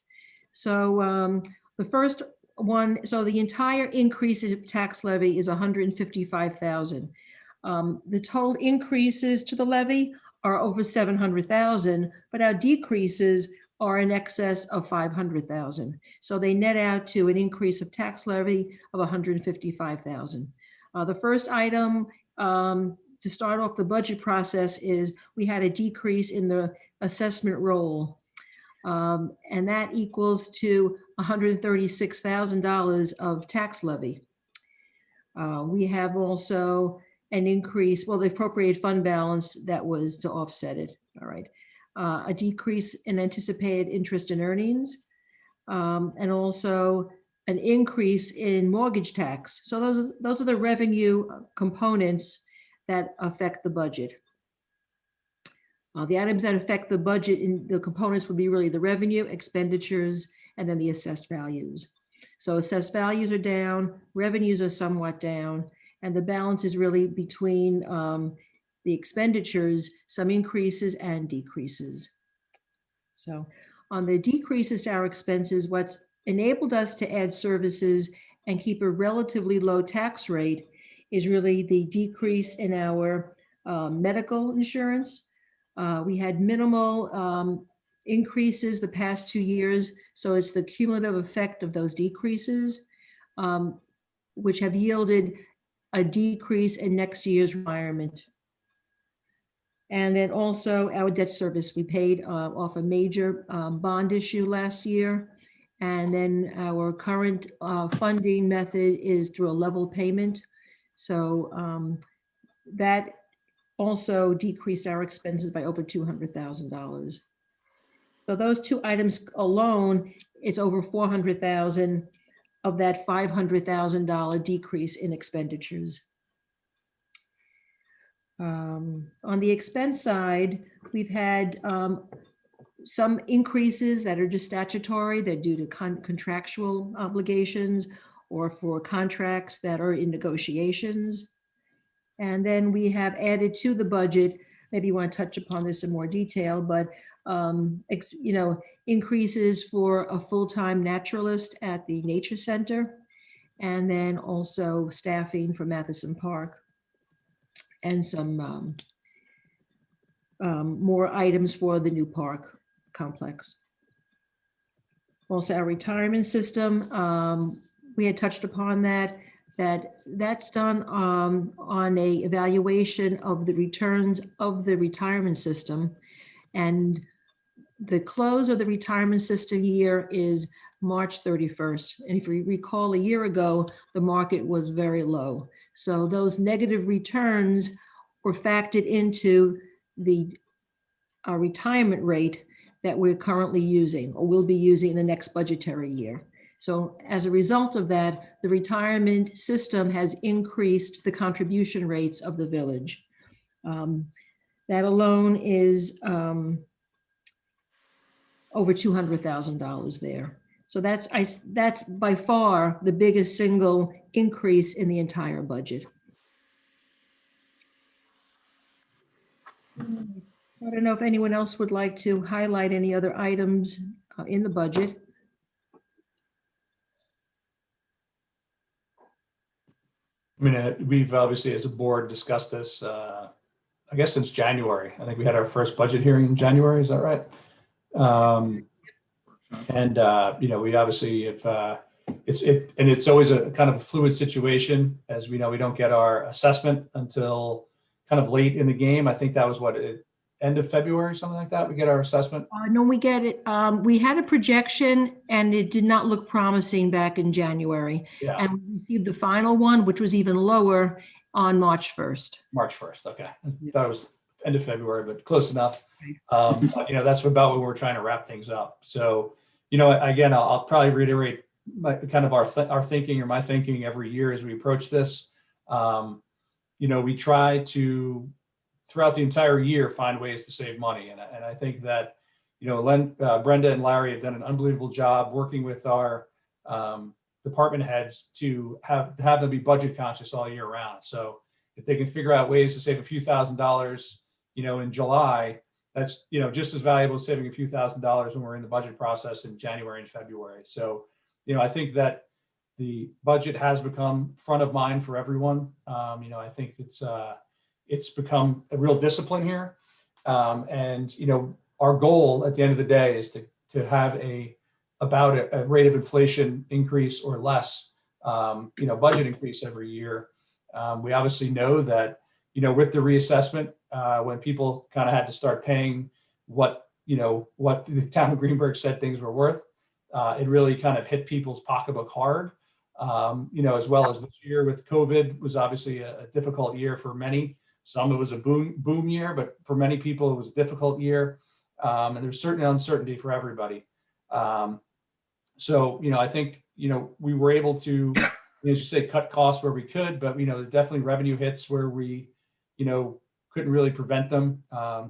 So the first one, so the entire increase in tax levy is $155,000. The total increases to the levy are over $700,000, but our decreases are in excess of $500,000. So they net out to an increase of tax levy of $155,000. The first item to start off the budget process is we had a decrease in the assessment roll, and that equals to $136,000 of tax levy. We have also an increase, well, the appropriate fund balance that was to offset it. All right. A decrease in anticipated interest and earnings, and also an increase in mortgage tax. So those are the revenue components that affect the budget. The items that affect the budget in the components would be really the revenue, expenditures, and then the assessed values. So assessed values are down, revenues are somewhat down, and the balance is really between the expenditures, some increases and decreases. So on the decreases to our expenses, what's enabled us to add services and keep a relatively low tax rate is really the decrease in our medical insurance. We had minimal increases the past 2 years. So it's the cumulative effect of those decreases, which have yielded a decrease in next year's retirement. And then also our debt service, we paid off a major bond issue last year. And then our current funding method is through a level payment. So that also decreased our expenses by over $200,000. So those two items alone it's over 400,000 of that $500,000 decrease in expenditures. On the expense side, we've had some increases that are just statutory. They're due to contractual obligations or for contracts that are in negotiations. And then we have added to the budget, maybe you want to touch upon this in more detail, but increases for a full-time naturalist at the Nature Center, and then also staffing for Matheson Park, and some more items for the new park complex. Also, our retirement system, we had touched upon that's done on a evaluation of the returns of the retirement system. And the close of the retirement system year is March 31st. And if you recall, a year ago, the market was very low. So those negative returns were factored into the retirement rate that we're currently using or will be using in the next budgetary year. So as a result of that, the retirement system has increased the contribution rates of the village. That alone is over $200,000 there. So that's by far the biggest single increase in the entire budget. I don't know if anyone else would like to highlight any other items in the budget. I mean, we've obviously, as a board, discussed this, I guess, since January. I think we had our first budget hearing in January. Is that right? We obviously, it's always a kind of a fluid situation, as we know. We don't get our assessment until kind of late in the game. I think that was end of February, something like that. We get our assessment. No, we get it. We had a projection and it did not look promising back in January. Yeah. And we received the final one, which was even lower, on March 1st. March 1st. Okay. I thought it was end of February, but close enough. That's about when we're trying to wrap things up. So, again, I'll probably reiterate our thinking, or my thinking, every year as we approach this. We try to, throughout the entire year, find ways to save money. And I think that, Brenda and Larry have done an unbelievable job working with our department heads to have them be budget conscious all year round. So if they can figure out ways to save a few $1,000s, in July, that's, just as valuable as saving a few $1,000s when we're in the budget process in January and February. So, I think that the budget has become front of mind for everyone. I think it's become a real discipline here. Our goal at the end of the day is to have about a rate of inflation increase or less, budget increase every year. We obviously know that, with the reassessment, when people kind of had to start paying what the town of Greenburgh said things were worth, it really kind of hit people's pocketbook hard. As well as this year with COVID was obviously a difficult year for many. Some it was a boom year, but for many people it was a difficult year. And there's certainly uncertainty for everybody. I think, we were able to, as you say, cut costs where we could, but, definitely revenue hits where we, couldn't really prevent them. I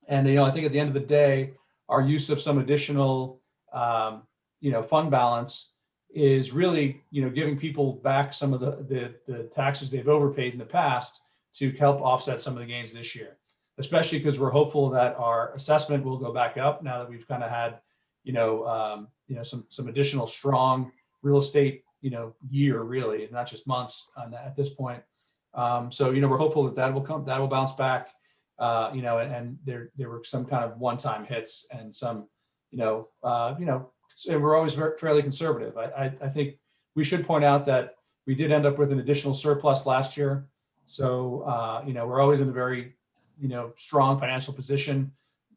think at the end of the day, our use of some additional, fund balance is really, giving people back some of the taxes they've overpaid in the past to help offset some of the gains this year, especially because we're hopeful that our assessment will go back up now that we've kind of had, some additional strong real estate, year, really, not just months at this point. We're hopeful that will bounce back, and there were some kind of one-time hits and some, and we're always fairly conservative. I think we should point out that we did end up with an additional surplus last year. So, we're always in a very, strong financial position.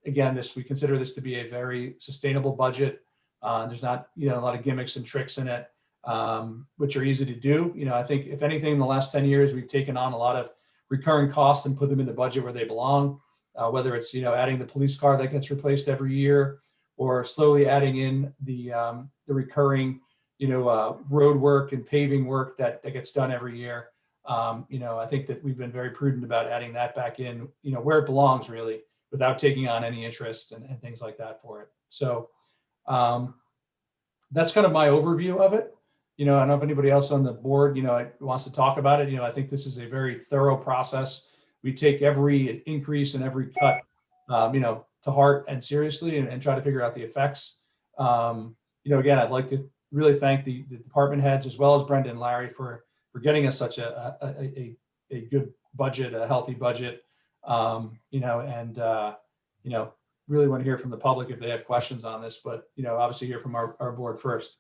Again, we consider this to be a very sustainable budget. There's not, a lot of gimmicks and tricks in it, which are easy to do. I think if anything, in the last 10 years, we've taken on a lot of recurring costs and put them in the budget where they belong, whether it's, adding the police car that gets replaced every year, or slowly adding in the recurring, road work and paving work that gets done every year. I think that we've been very prudent about adding that back in, where it belongs really, without taking on any interest and things like that for it. So that's kind of my overview of it. I don't know if anybody else on the board, wants to talk about it. I think this is a very thorough process. We take every increase and every cut, to heart and seriously, and try to figure out the effects. Again, I'd like to really thank the department heads as well as Brenda and Larry for getting us such a good budget, a healthy budget, really want to hear from the public if they have questions on this, but, obviously hear from our board first.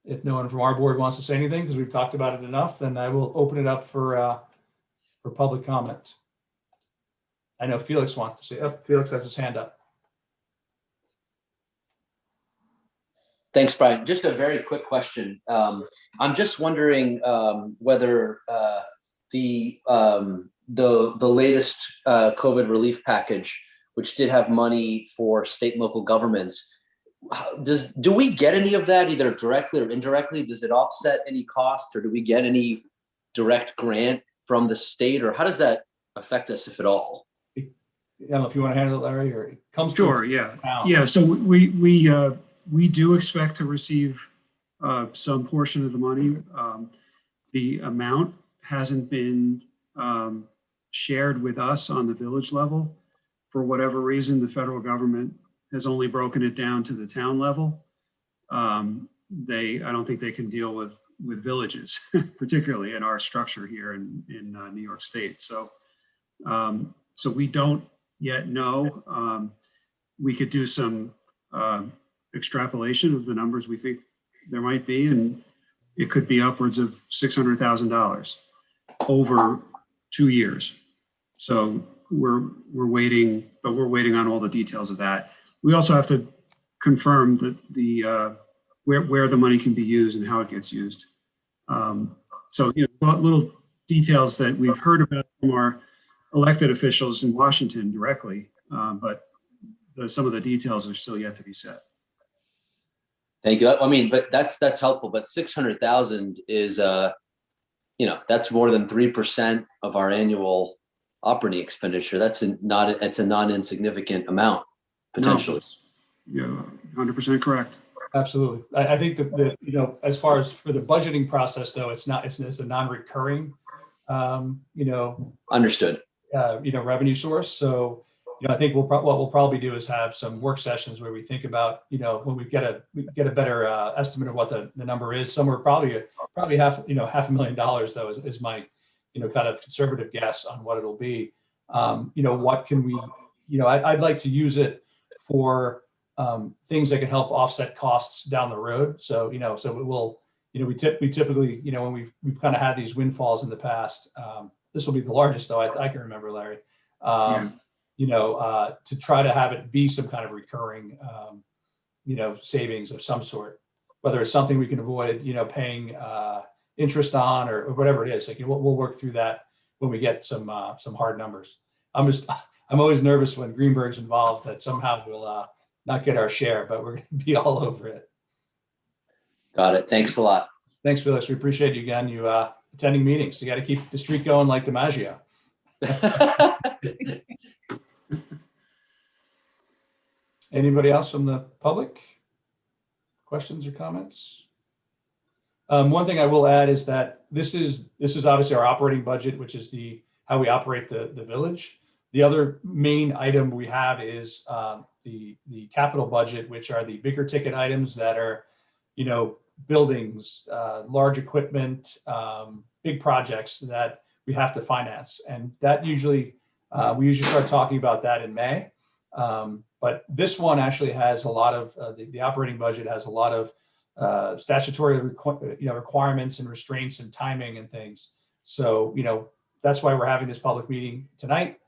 If no one from our board wants to say anything, because we've talked about it enough, then I will open it up for public comment. I know Felix wants to say, Felix has his hand up. Thanks, Brian. Just a very quick question. I'm just wondering whether the latest COVID relief package, which did have money for state and local governments, do we get any of that either directly or indirectly? Does it offset any cost, or do we get any direct grant from the state, or how does that affect us, if at all? I don't know if you want to handle it, Larry, or it comes Sure, to yeah. town. Yeah, so we do expect to receive some portion of the money. The amount hasn't been shared with us on the village level. For whatever reason, the federal government has only broken it down to the town level. I don't think they can deal with villages, particularly in our structure here in New York State. So we don't yet know. We could do some extrapolation of the numbers we think there might be, and it could be upwards of $600,000 over 2 years. So we're waiting, but we're waiting on all the details of that. We also have to confirm that where the money can be used and how it gets used. So little details that we've heard about from our elected officials in Washington directly, but some of the details are still yet to be set. Thank you. I mean, but that's helpful. But 600,000 is, that's more than 3% of our annual operating expenditure. It's a non-insignificant amount potentially. No, 100% correct. Absolutely. I think that as far as for the budgeting process, though, it's a non-recurring, Understood. Revenue source. So, I think what we'll probably do is have some work sessions where we think about, when we get a better estimate of what the number is. Somewhere probably $500,000 though is my, kind of conservative guess on what it'll be. What can we, I'd like to use it for things that can help offset costs down the road. So, so it will, we typically, when we've kind of had these windfalls in the past, this will be the largest though I can remember, Larry. To try to have it be some kind of recurring, savings of some sort, whether it's something we can avoid, paying interest on or whatever it is. Like we'll work through that when we get some hard numbers. I'm always nervous when Greenberg's involved that somehow we'll not get our share, but we're going to be all over it. Got it. Thanks a lot. Thanks, Felix. We appreciate you again. You attending meetings. You got to keep the streak going like DiMaggio. Anybody else from the public? Questions or comments? One thing I will add is that this is obviously our operating budget, which is how we operate the village. The other main item we have is the capital budget, which are the bigger ticket items that are, buildings, large equipment, big projects that we have to finance. And that we usually start talking about that in May. But this one actually has a lot of, the operating budget has a lot of statutory requirements and restraints and timing and things. So, that's why we're having this public meeting tonight.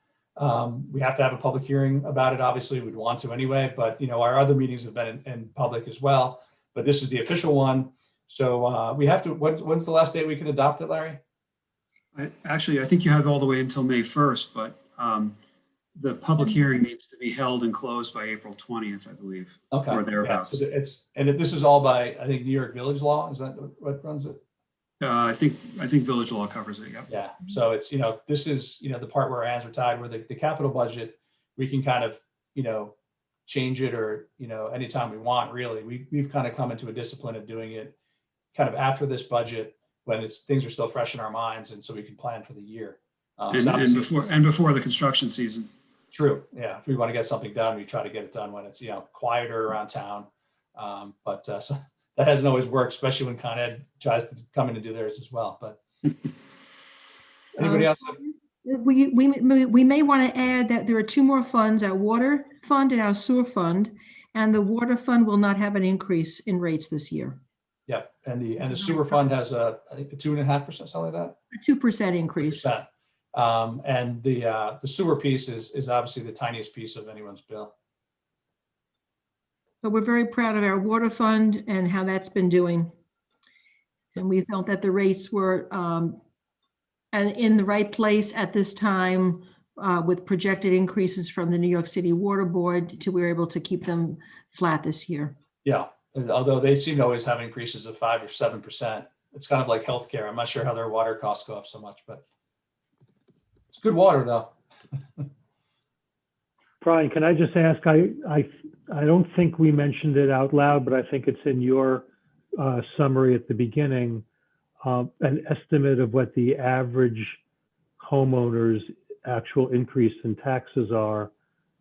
We have to have a public hearing about it. Obviously, we'd want to anyway, but our other meetings have been in public as well. But this is the official one. So we have to, when's the last date we can adopt it, Larry? I think you have all the way until May 1st, but the public hearing needs to be held and closed by April 20th, I believe. Okay. Or Yeah, thereabouts. so this is all by, I think, New York Village law. Is that what runs it? I think village law covers it, yep. Yeah. So it's, this is, the part where our hands are tied, where the capital budget, we can kind of, change it or, anytime we want, really. We've kind of come into a discipline of doing it kind of after this budget when things are still fresh in our minds. And so we can plan for the year. And before the construction season. True. Yeah. If we want to get something done, we try to get it done when it's, quieter around town. So that hasn't always worked, especially when Con Ed tries to come in and do theirs as well. But anybody else? We may want to add that there are two more funds, our water fund and our sewer fund, and the water fund will not have an increase in rates this year. Yeah. And the sewer fund has I think a 2.5%, something like that. A 2% increase. 2%. And the sewer piece is obviously the tiniest piece of anyone's bill. But we're very proud of our water fund and how that's been doing. And we felt that the rates were in the right place at this time with projected increases from the New York City Water Board we were able to keep them flat this year. Yeah. Although they seem to always have increases of 5 or 7%. It's kind of like healthcare. I'm not sure how their water costs go up so much, but it's good water though. Brian, can I just ask, I don't think we mentioned it out loud, but I think it's in your summary at the beginning, an estimate of what the average homeowner's actual increase in taxes are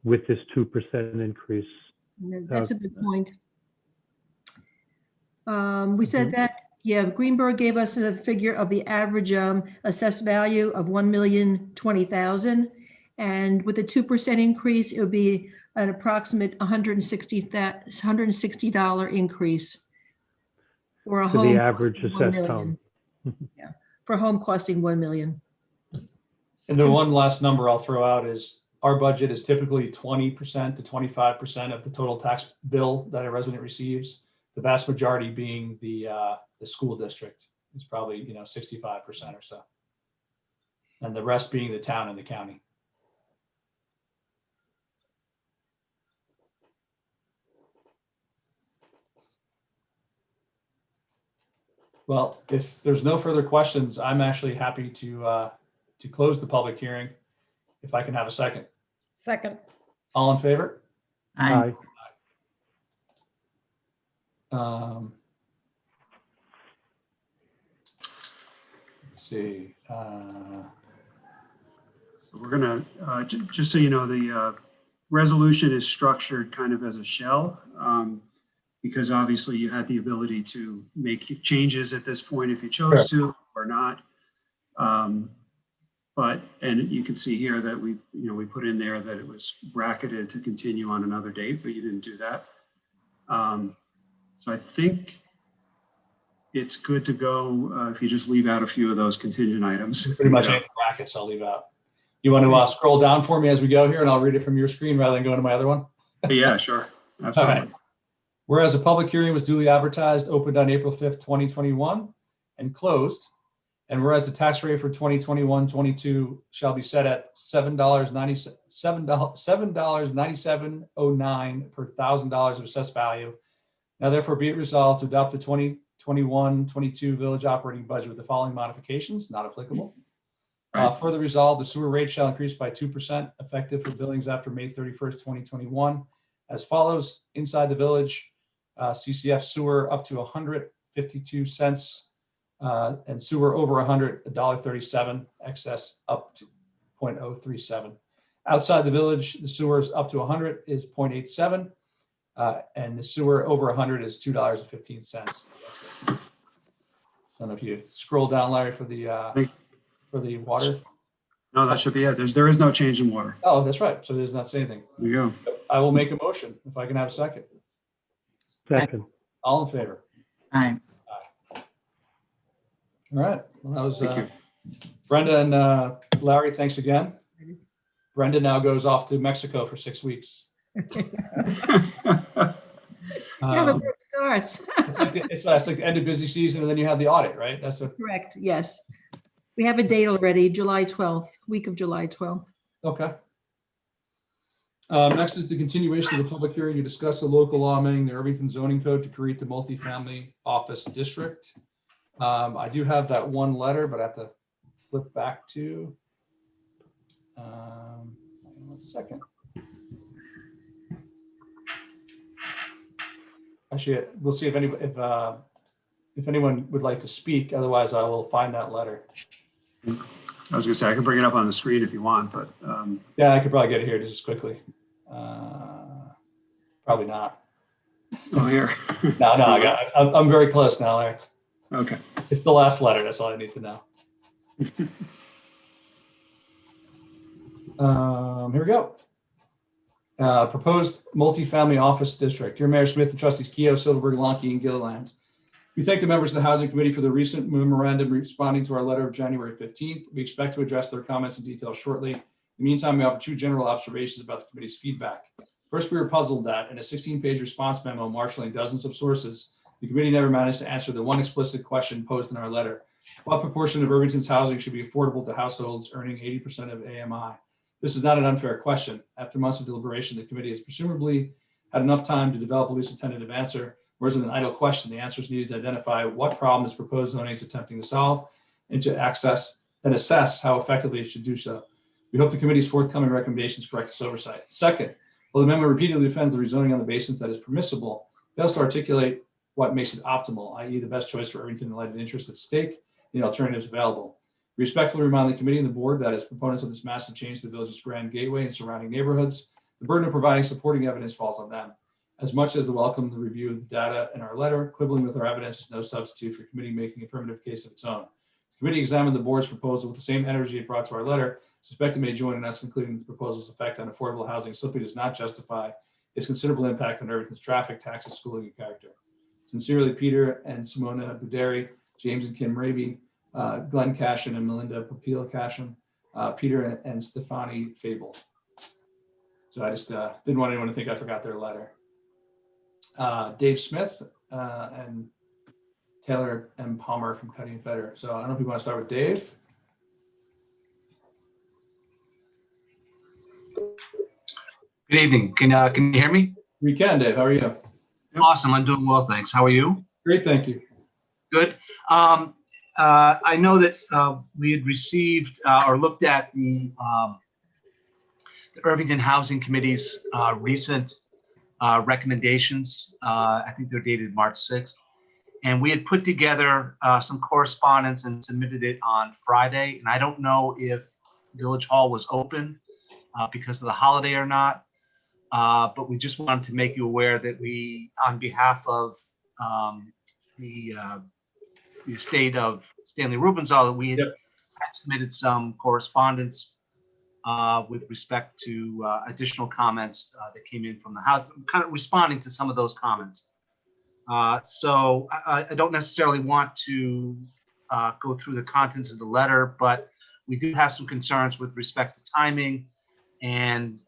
with this 2% increase. That's a good point. We said that, yeah, Greenberg gave us a figure of the average assessed value of $1,020,000. And with a 2% increase, it would be an approximate $160 increase for a home. The average assessed home. Yeah, for a home costing $1 million. And the one last number I'll throw out is our budget is typically 20% to 25% of the total tax bill that a resident receives. The vast majority being the school district is probably 65% or so, and the rest being the town and the county. Well, if there's no further questions, I'm actually happy to close the public hearing. If I can have a second. Second. All in favor? Aye. Let's see. So we're gonna, just so you know, the resolution is structured kind of as a shell, because obviously you had the ability to make changes at this point if you chose to or not. And you can see here that we put in there that it was bracketed to continue on another date, but you didn't do that. So I think it's good to go if you just leave out a few of those contingent items. Pretty much any brackets I'll leave out. You want to scroll down for me as we go here, and I'll read it from your screen rather than going to my other one? Yeah, sure. Absolutely. All right. Whereas a public hearing was duly advertised, opened on April 5th, 2021, and closed. And whereas the tax rate for 2021-22 shall be set at $7.9709 per $1,000 of assessed value. Now therefore be it resolved to adopt the 2021-22 village operating budget with the following modifications, not applicable. Further resolved, the sewer rate shall increase by 2% effective for billings after May 31st, 2021 as follows: inside the village, CCF sewer up to 152 cents and sewer over 100, $1.37, excess up to 0.037. Outside the village, the sewer is up to 100 is 0.87 and the sewer over 100 is $2.15. So if you scroll down, Larry, for the water. No, that should be it. There is no change in water. Oh, that's right. So there's not anything. There you go. I will make a motion if I can have a second. Second. All in favor? Aye. All right. Well, that was Thank you. Brenda and Larry. Thanks again. Brenda now goes off to Mexico for 6 weeks. Yeah, the work starts. It's like the end of busy season, and then you have the audit, right? That's what. Correct, yes. We have a date already, July 12th, week of July 12th. Okay. Next is the continuation of the public hearing to discuss the local law amending the Irvington zoning code to create the multifamily office district. I do have that one letter, but I have to flip back to, hang on 1 second. Actually, we'll see if anyone would like to speak. Otherwise, I will find that letter. I was gonna say, I can bring it up on the screen if you want, but Yeah, I could probably get it here just as quickly. Probably not. oh, here. No, I'm very close now, Larry. Okay. It's the last letter. That's all I need to know. Here we go. Proposed multifamily office district. Dear Mayor Smith and trustees Keough, Silverberg, Lonkey, and Gilliland. We thank the members of the Housing Committee for the recent memorandum responding to our letter of January 15th. We expect to address their comments in detail shortly. In the meantime, we offer 2 general observations about the committee's feedback. First, we were puzzled that in a 16-page response memo marshaling dozens of sources, the committee never managed to answer the one explicit question posed in our letter. What proportion of Irvington's housing should be affordable to households earning 80% of AMI? This is not an unfair question. After months of deliberation, the committee has presumably had enough time to develop at least a tentative answer. Whereas in an idle question, the answers needed to identify what problem is proposed zoning is attempting to solve and to access and assess how effectively it should do so. We hope the committee's forthcoming recommendations correct this oversight. Second, while the memo repeatedly defends the rezoning on the basis that is permissible, they also articulate what makes it optimal, i.e. the best choice for Irvington in light of the interest at stake and the alternatives available. We respectfully remind the committee and the board that as proponents of this massive change to the village's grand gateway and surrounding neighborhoods, the burden of providing supporting evidence falls on them. As much as the welcome the review of the data in our letter, quibbling with our evidence is no substitute for committee making affirmative case of its own. The committee examined the board's proposal with the same energy it brought to our letter. Suspect it may join in us concluding the proposal's effect on affordable housing simply does not justify its considerable impact on Irvington's traffic, taxes, schooling, and character. Sincerely, Peter and Simona Buderi, James and Kim Raby, Glenn Cashin and Melinda Papila Cashin, Peter and Stefani Fable. So I just didn't want anyone to think I forgot their letter. Dave Smith and Taylor M. Palmer from Cuddy and Feder. So I don't know if you want to start with Dave. Good evening. Can you hear me? We can, Dave. How are you? Awesome. I'm doing well, thanks. How are you? Great, thank you. Good. I know that we had received or looked at the Irvington Housing Committee's recent recommendations. I think they're dated March 6th. And we had put together some correspondence and submitted it on Friday. And I don't know if Village Hall was open because of the holiday or not. But we just wanted to make you aware that we, on behalf of the estate of Stanley Rubenzahl, that we had submitted some correspondence with respect to additional comments that came in from the house, kind of responding to some of those comments. So I don't necessarily want to go through the contents of the letter, but we do have some concerns with respect to timing and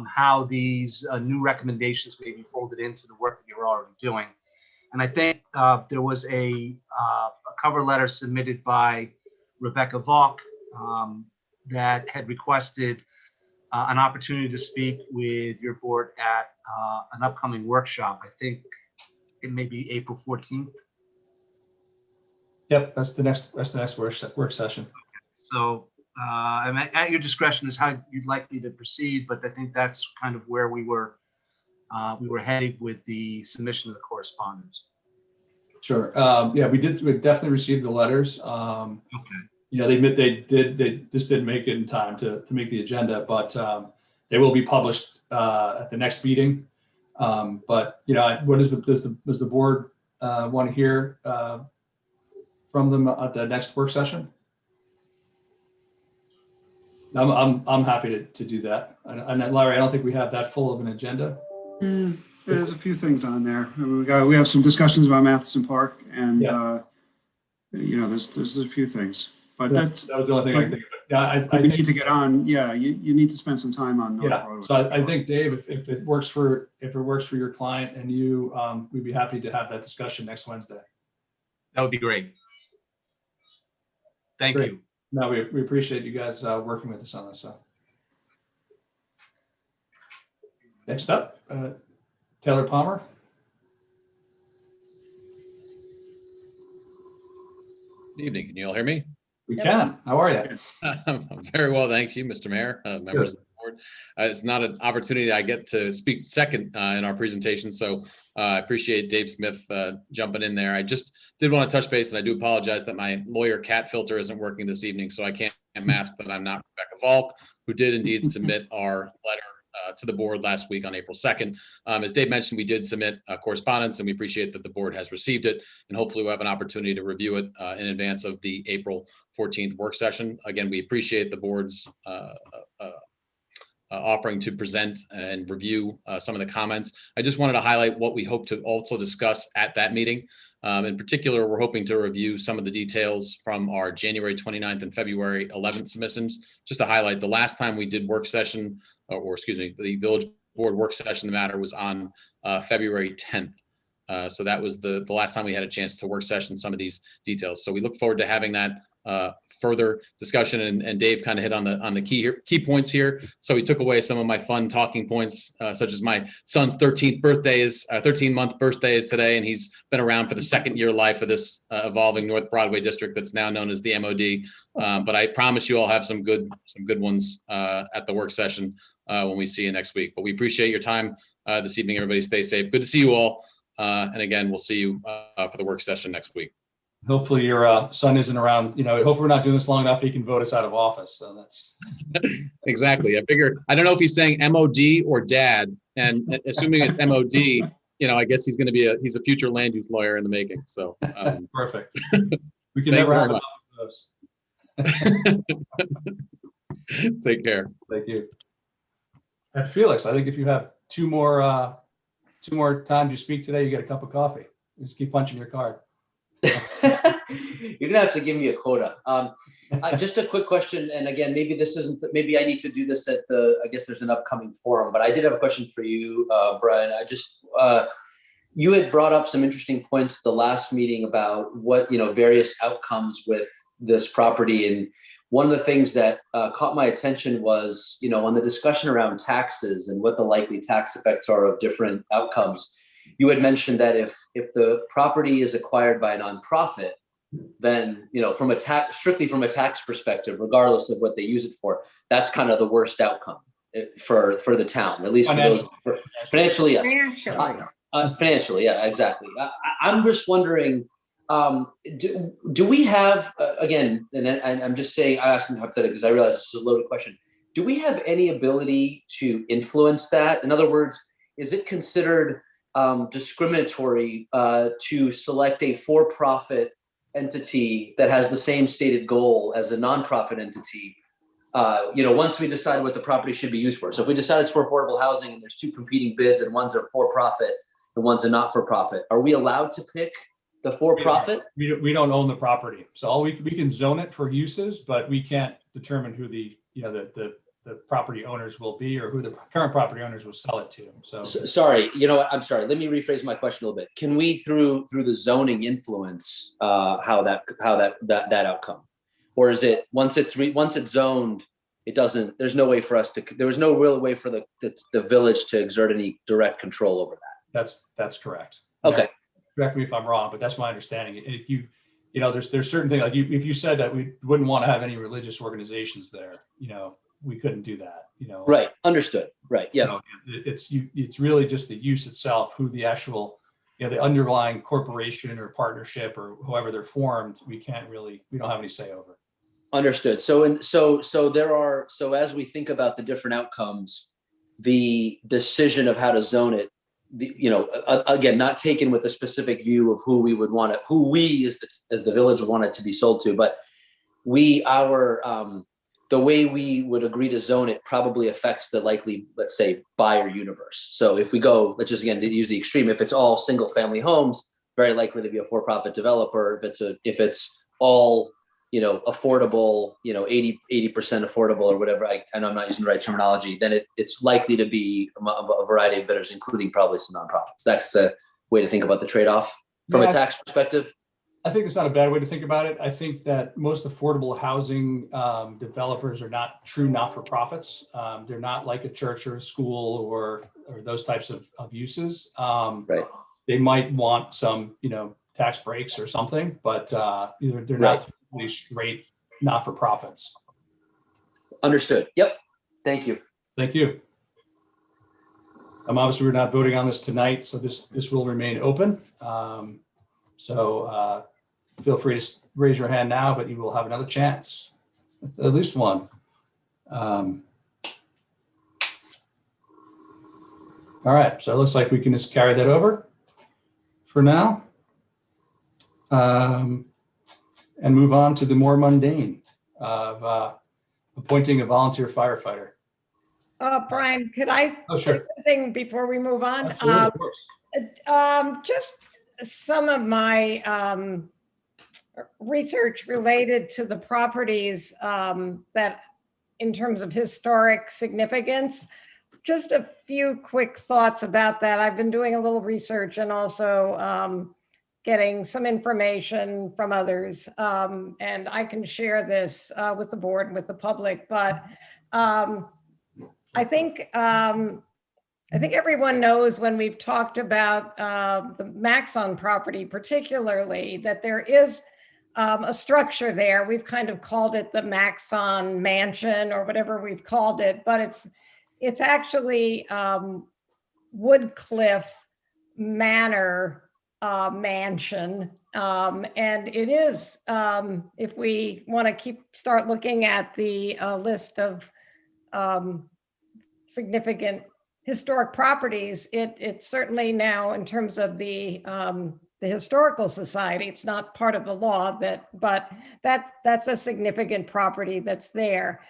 how these new recommendations may be folded into the work that you're already doing. And I think there was a cover letter submitted by Rebecca Valk that had requested an opportunity to speak with your board at an upcoming workshop. I think it may be April 14th. Yep, that's the next work session. So I mean, at your discretion is how you'd like me to proceed, but I think that's kind of where we were headed with the submission of the correspondence. Sure. Yeah, we definitely received the letters. Okay. You know, they just didn't make it in time to make the agenda, but they will be published at the next meeting. But you know, what is does the board want to hear from them at the next work session? I'm happy to do that. And Larry, I don't think we have that full of an agenda. There's a few things on there. We have some discussions about Matheson Park, and you know, there's a few things. But that was the only thing I think. Yeah, I we think need to get on. Yeah, you need to spend some time on North Road. So I think Dave, if it works for your client and you, we'd be happy to have that discussion next Wednesday. That would be great. Thank you. No, we appreciate you guys working with us on this. So. Next up, Taylor Palmer. Good evening. Can you all hear me? We can. How are you? I'm very well, thank you, Mr. Mayor, members of the board. It's not an opportunity I get to speak second in our presentation, so I appreciate Dave Smith jumping in there. I just did want to touch base, and I do apologize that my lawyer cat filter isn't working this evening, so I can't mask that I'm not Rebecca Falk, who did indeed submit our letter to the board last week on April 2nd. As Dave mentioned, we did submit correspondence, and we appreciate that the board has received it, and hopefully we'll have an opportunity to review it in advance of the April 14th work session. Again, we appreciate the board's offering to present and review some of the comments. I just wanted to highlight what we hope to also discuss at that meeting. In particular, we're hoping to review some of the details from our January 29th and February 11th submissions. Just to highlight, the last time we did work session, or excuse me, the village board work session, the matter was on February 10th. So that was the last time we had a chance to work session some of these details. So we look forward to having that further discussion, and Dave kind of hit on the key points here. So he took away some of my fun talking points, such as my son's 13th birthday is 13-month birthday is today, and he's been around for the second year life of this evolving North Broadway district that's now known as the MOD. But I promise you all have some good ones at the work session when we see you next week. But we appreciate your time this evening. Everybody stay safe. Good to see you all. And again, we'll see you for the work session next week. Hopefully your son isn't around, hopefully we're not doing this long enough he can vote us out of office. So that's exactly. I don't know if he's saying MOD or dad, and assuming it's MOD, I guess he's a future land use lawyer in the making. So perfect. We can never have enough of those. Take care. Thank you. And Felix, I think if you have two more times you speak today, you get a cup of coffee. You just keep punching your card. You're gonna have to give me a quota. Just a quick question, and again, maybe I need to do this at I guess there's an upcoming forum, but I did have a question for you, Brian. You had brought up some interesting points at the last meeting about what, various outcomes with this property. And one of the things that caught my attention was, on the discussion around taxes and what the likely tax effects are of different outcomes. You had mentioned that if the property is acquired by a nonprofit, then, strictly from a tax perspective, regardless of what they use it for, that's kind of the worst outcome for the town, at least financially, yes. Financially, yeah, exactly. I'm just wondering, do we have, again, and I'm just saying, I asked him hypothetically because I realize this is a loaded question. Do we have any ability to influence that? In other words, is it considered discriminatory to select a for-profit entity that has the same stated goal as a nonprofit entity? Once we decide what the property should be used for. So if we decide it's for affordable housing and there's two competing bids and one's a for-profit and one's a not-for-profit, are we allowed to pick the for-profit? We don't own the property, so we can zone it for uses, but we can't determine who the property owners will be or who the current property owners will sell it to. So sorry, I'm sorry. Let me rephrase my question a little bit. Can we, through the zoning, influence how that outcome, or is it once it's zoned, it doesn't? There's no way for us to. There was no real way for the village to exert any direct control over that. That's correct. Okay. Correct me if I'm wrong, but that's my understanding. There's certain things, like if you said that we wouldn't want to have any religious organizations there, we couldn't do that, Right. Understood. Right. Yeah. It's really just the use itself, who the actual, the underlying corporation or partnership or however they're formed, we don't have any say over. Understood. So as we think about the different outcomes, the decision of how to zone it, again, not taken with a specific view of who we as the village would want it to be sold to, but the way we would agree to zone it probably affects the likely, let's say, buyer universe. So if we go, let's just again use the extreme, if it's all single family homes, very likely to be a for-profit developer. If it's all, affordable, 80% affordable or whatever, and I'm not using the right terminology, then it's likely to be a variety of bidders, including probably some nonprofits. That's a way to think about the trade-off from a tax perspective. I think it's not a bad way to think about it. I think that most affordable housing developers are not true not-for-profits. They're not like a church or a school or those types of uses. Right. They might want some, tax breaks or something, but they're Right. not really straight not-for-profits. Understood. Yep. Thank you. Thank you. Obviously, we're not voting on this tonight, so this will remain open. So feel free to raise your hand now, but you will have another chance, at least one. All right, so it looks like we can just carry that over for now. And move on to the more mundane of appointing a volunteer firefighter. Brian, could I Oh, say sure. something before we move on? Absolutely, of course. Just some of my research related to the properties that, in terms of historic significance, just a few quick thoughts about that. I've been doing a little research and also getting some information from others, and I can share this with the board and with the public. But I think everyone knows, when we've talked about the Maxon property particularly, that there is a structure there. We've kind of called it the Maxon Mansion or whatever we've called it, but it's actually Woodcliff Manor Mansion. And it is, if we want to start looking at the list of significant historic properties, it's certainly now, in terms of the Historical Society, it's not part of the law, but that's a significant property that's there.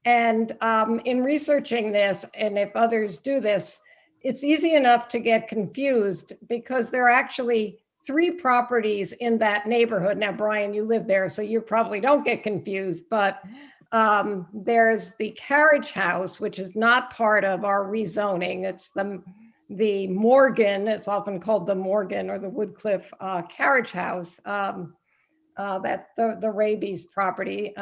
And in researching this, and if others do this, it's easy enough to get confused because there are actually 3 properties in that neighborhood. Now, Brian, you live there, so you probably don't get confused, but there's the Carriage House, which is not part of our rezoning. It's the Morgan, it's often called the Morgan or the Woodcliff Carriage House, that the Rabies property.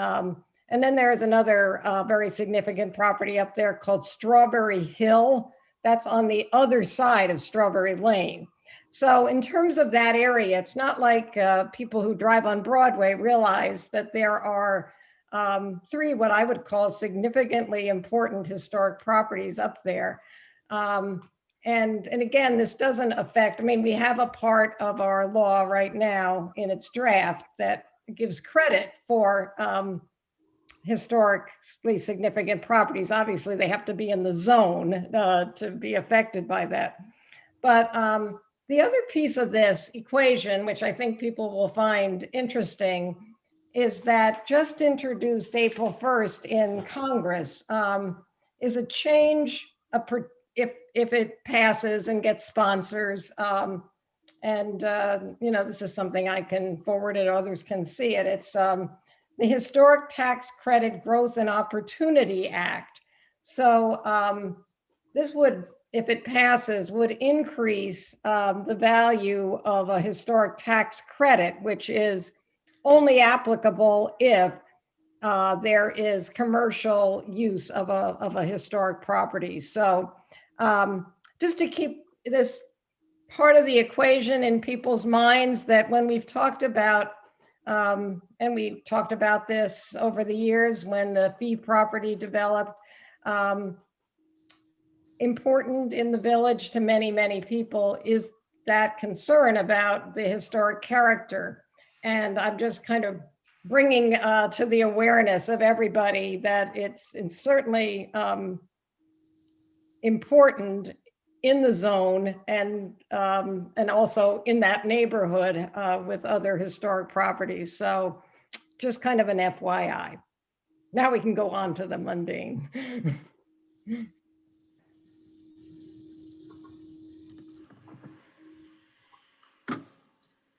And then there's another very significant property up there called Strawberry Hill. That's on the other side of Strawberry Lane. So in terms of that area, it's not like people who drive on Broadway realize that there are 3 what I would call significantly important historic properties up there. And again, this doesn't affect, we have a part of our law right now in its draft that gives credit for historically significant properties. Obviously, they have to be in the zone to be affected by that. But the other piece of this equation, which I think people will find interesting, is that just introduced April 1st in Congress is a change, if it passes and gets sponsors. This is something I can forward it, others can see it. It's the Historic Tax Credit Growth and Opportunity Act. So this would, if it passes, would increase the value of a historic tax credit, which is only applicable if there is commercial use of a historic property. So just to keep this part of the equation in people's minds, that when we've talked about, and we talked about this over the years when the fee property developed, important in the village to many, many people is that concern about the historic character. And I'm just kind of bringing to the awareness of everybody that it's certainly important in the zone and also in that neighborhood with other historic properties. So just kind of an FYI. Now we can go on to the mundane.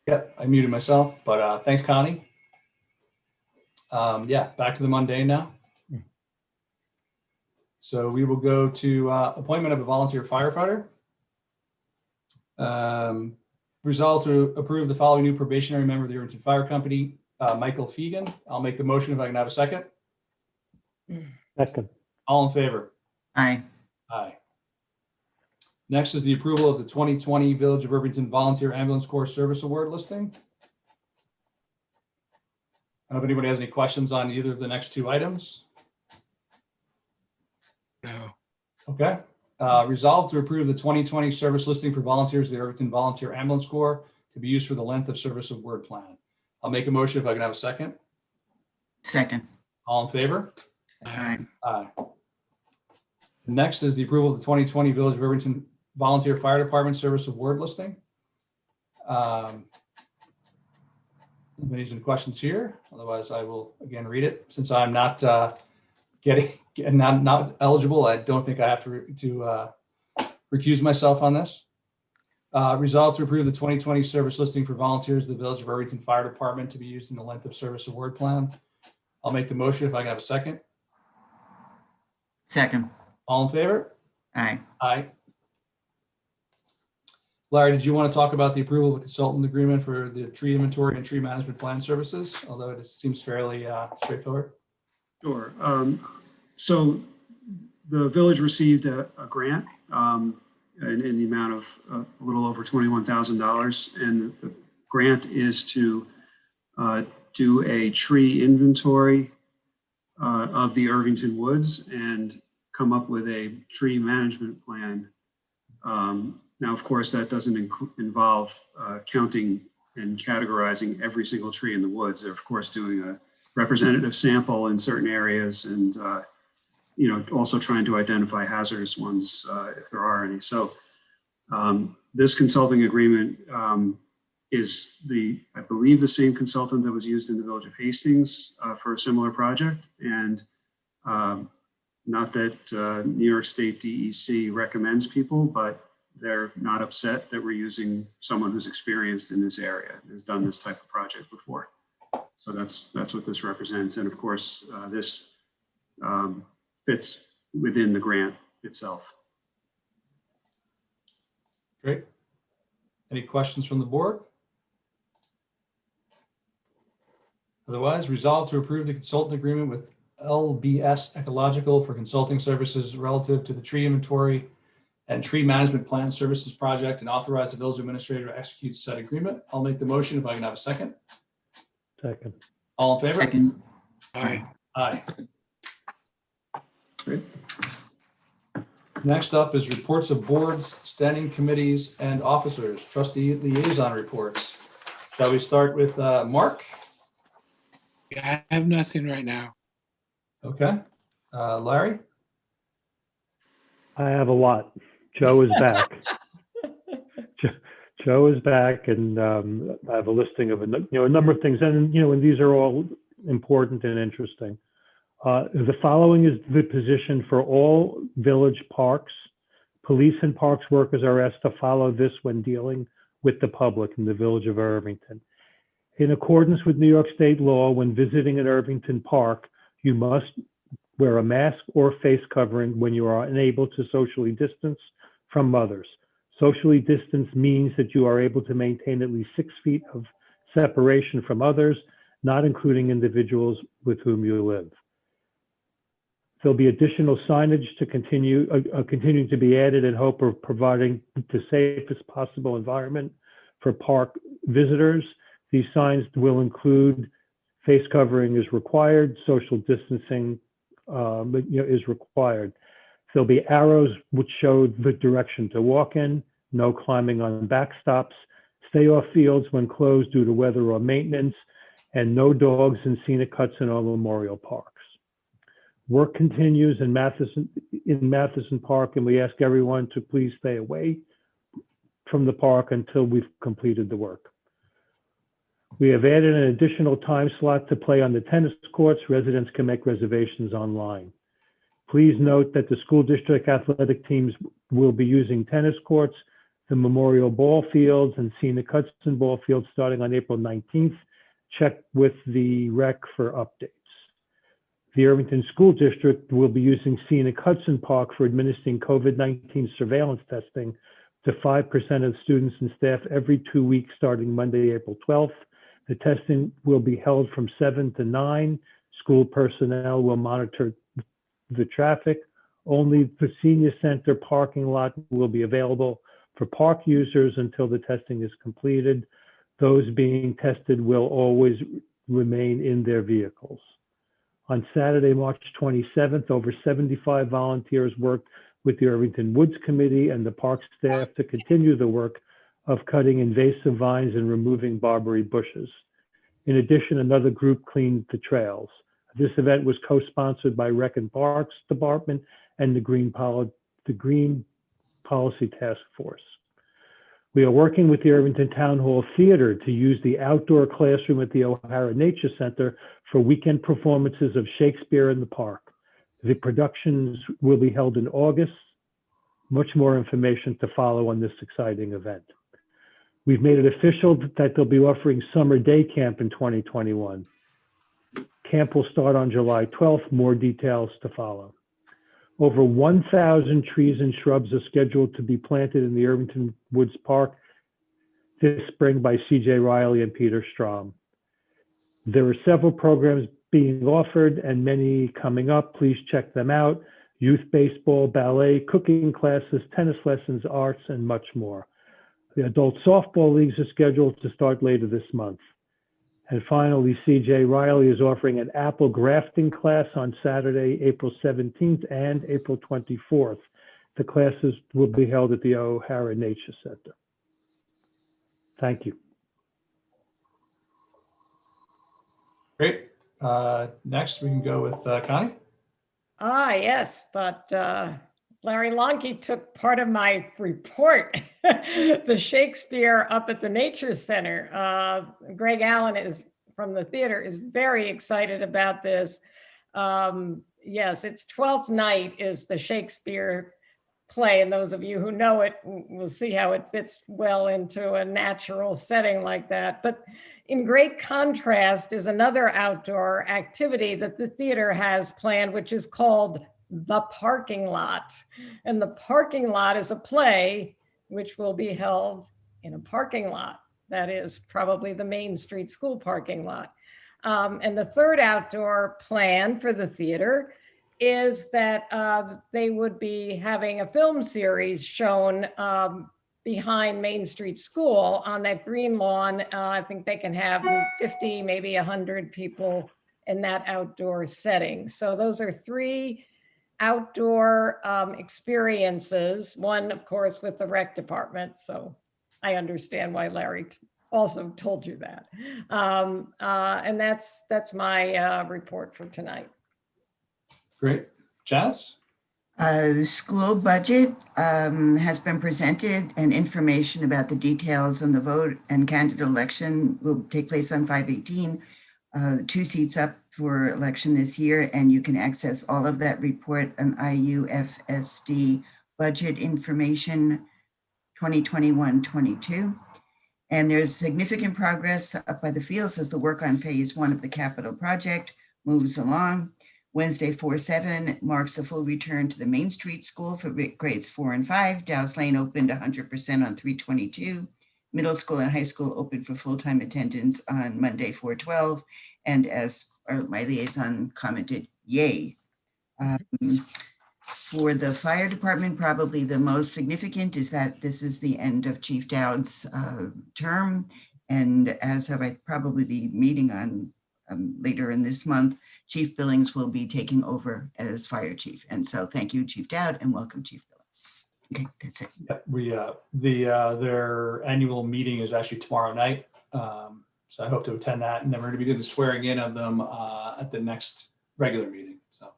Yep, I muted myself, but thanks, Connie. Back to the mundane now. So we will go to appointment of a volunteer firefighter. Resolved to approve the following new probationary member of the Irvington Fire Company, Michael Fegan. I'll make the motion if I can have a second. Second. All in favor? Aye. Aye. Next is the approval of the 2020 Village of Irvington Volunteer Ambulance Corps Service Award listing. I don't know if anybody has any questions on either of the next two items. No. Okay. Resolved to approve the 2020 service listing for volunteers of the Irvington Volunteer Ambulance Corps to be used for the length of service award plan. I'll make a motion if I can have a second. Second. All in favor? Aye. Aye. Next is the approval of the 2020 Village of Irvington Volunteer Fire Department Service Award listing. Any questions here? Otherwise, I will again read it. Since I'm not not eligible, I don't think I have to recuse myself on this. Resolved to approve the 2020 service listing for volunteers of the Village of Irvington Fire Department to be used in the length of service award plan. I'll make the motion if I can have a second. Second. All in favor? Aye. Aye. Larry, did you want to talk about the approval of a consultant agreement for the tree inventory and tree management plan services? Although it seems fairly straightforward. Sure. So the village received a grant in the amount of a little over $21,000. And the grant is to do a tree inventory of the Irvington woods and come up with a tree management plan. Now, of course, that doesn't involve counting and categorizing every single tree in the woods. They're, of course, doing a representative sample in certain areas and, also trying to identify hazardous ones if there are any. So this consulting agreement is I believe, the same consultant that was used in the Village of Hastings for a similar project. And not that New York State DEC recommends people, but they're not upset that we're using someone who's experienced in this area, has done this type of project before. So that's what this represents. And of course, this fits within the grant itself. Great. Any questions from the board? Otherwise, resolved to approve the consultant agreement with LBS Ecological for consulting services relative to the tree inventory and tree management plan services project and authorize the village administrator to execute said agreement. I'll make the motion if I can have a second. Second. All in favor? Second. Aye. Aye. Great. Next up is reports of boards, standing committees, and officers, trustee liaison reports. Shall we start with Mark? Yeah, I have nothing right now. Okay. Larry? I have a lot. Joe is back. Joe is back, and I have a listing of a number of things, and and these are all important and interesting. The following is the position for all village parks. Police and parks workers are asked to follow this when dealing with the public in the Village of Irvington. In accordance with New York State law, when visiting an Irvington park, you must wear a mask or face covering when you are unable to socially distance from others. Socially distance means that you are able to maintain at least 6 feet of separation from others, not including individuals with whom you live. There'll be additional signage to continuing to be added in hope of providing the safest possible environment for park visitors. These signs will include face covering is required, social distancing is required. There'll be arrows which show the direction to walk in, no climbing on backstops, stay off fields when closed due to weather or maintenance, and no dogs in scenic cuts in our memorial parks. Work continues in Matheson Park, and we ask everyone to please stay away from the park until we've completed the work. We have added an additional time slot to play on the tennis courts. Residents can make reservations online. Please note that the school district athletic teams will be using tennis courts, the memorial ball fields, and scenic Hudson ball fields starting on April 19th. Check with the rec for updates. The Irvington School District will be using scenic Hudson Park for administering COVID-19 surveillance testing to 5% of students and staff every 2 weeks starting Monday, April 12th. The testing will be held from 7 to 9. School personnel will monitor the traffic. Only the senior center parking lot will be available for park users until the testing is completed. Those being tested will always remain in their vehicles. On Saturday, March 27th, over 75 volunteers worked with the Irvington Woods Committee and the park staff to continue the work of cutting invasive vines and removing barberry bushes. In addition, another group cleaned the trails. This event was co-sponsored by Rec and Parks Department and the Green Policy Task Force. We are working with the Irvington Town Hall Theater to use the outdoor classroom at the O'Hara Nature Center for weekend performances of Shakespeare in the Park. The productions will be held in August. Much more information to follow on this exciting event. We've made it official that they'll be offering summer day camp in 2021. Camp will start on July 12th. More details to follow. Over 1,000 trees and shrubs are scheduled to be planted in the Irvington Woods Park this spring by C.J. Riley and Peter Strom. There are several programs being offered and many coming up. Please check them out. Youth baseball, ballet, cooking classes, tennis lessons, arts, and much more. The adult softball leagues are scheduled to start later this month. And finally, C.J. Riley is offering an apple grafting class on Saturday, April 17th and April 24th. The classes will be held at the O'Hara Nature Center. Thank you. Great. Next, we can go with Connie. Yes, but Larry Lonke took part of my report, the Shakespeare up at the Nature Center. Greg Allen is from the theater is very excited about this. Yes, it's 12th Night is the Shakespeare play, and those of you who know it will see how it fits well into a natural setting like that. But in great contrast is another outdoor activity that the theater has planned, which is called The Parking Lot. And The Parking Lot is a play which will be held in a parking lot. That is probably the Main Street School parking lot. And the third outdoor plan for the theater is that they would be having a film series shown behind Main Street School on that green lawn. I think they can have 50, maybe 100 people in that outdoor setting. So those are three outdoor experiences. One, of course, with the rec department. So I understand why Larry also told you that. And that's my report for tonight. Great. Janice? School budget has been presented, and information about the details on the vote and candidate election will take place on 5/18. 2 seats up for election this year, and you can access all of that report on IUFSD budget information 2021-22. And there's significant progress up by the fields as the work on phase 1 of the capital project moves along. Wednesday, 4/7 marks a full return to the Main Street School for grades 4 and 5. Dow's Lane opened 100% on 3/22. Middle school and high school open for full-time attendance on Monday, 4/12. And as my liaison commented, yay. For the fire department, probably the most significant is that this is the end of Chief Dowd's term. And as of probably the meeting on later in this month, Chief Billings will be taking over as fire chief. And so thank you, Chief Dowd, and welcome, Chief Billings. Okay, that's it. Yep, their annual meeting is actually tomorrow night. So I hope to attend that. And then we're going to be doing the swearing in of them at the next regular meeting. So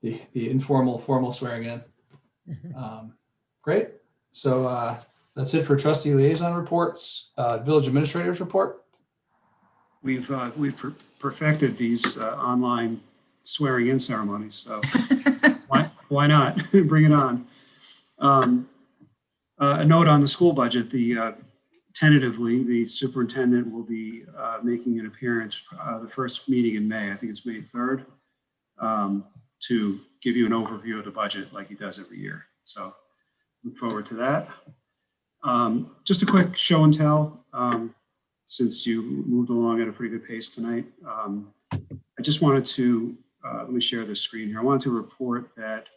the informal, formal swearing in. Great. So that's it for trustee liaison reports. Village administrators report. We've perfected these online swearing in ceremonies, so why not bring it on? A note on the school budget: tentatively, the superintendent will be making an appearance the first meeting in May. I think it's May 3rd, to give you an overview of the budget like he does every year. So Look forward to that. Just a quick show and tell, since you moved along at a pretty good pace tonight. I just wanted to, let me share this screen here. I wanted to report that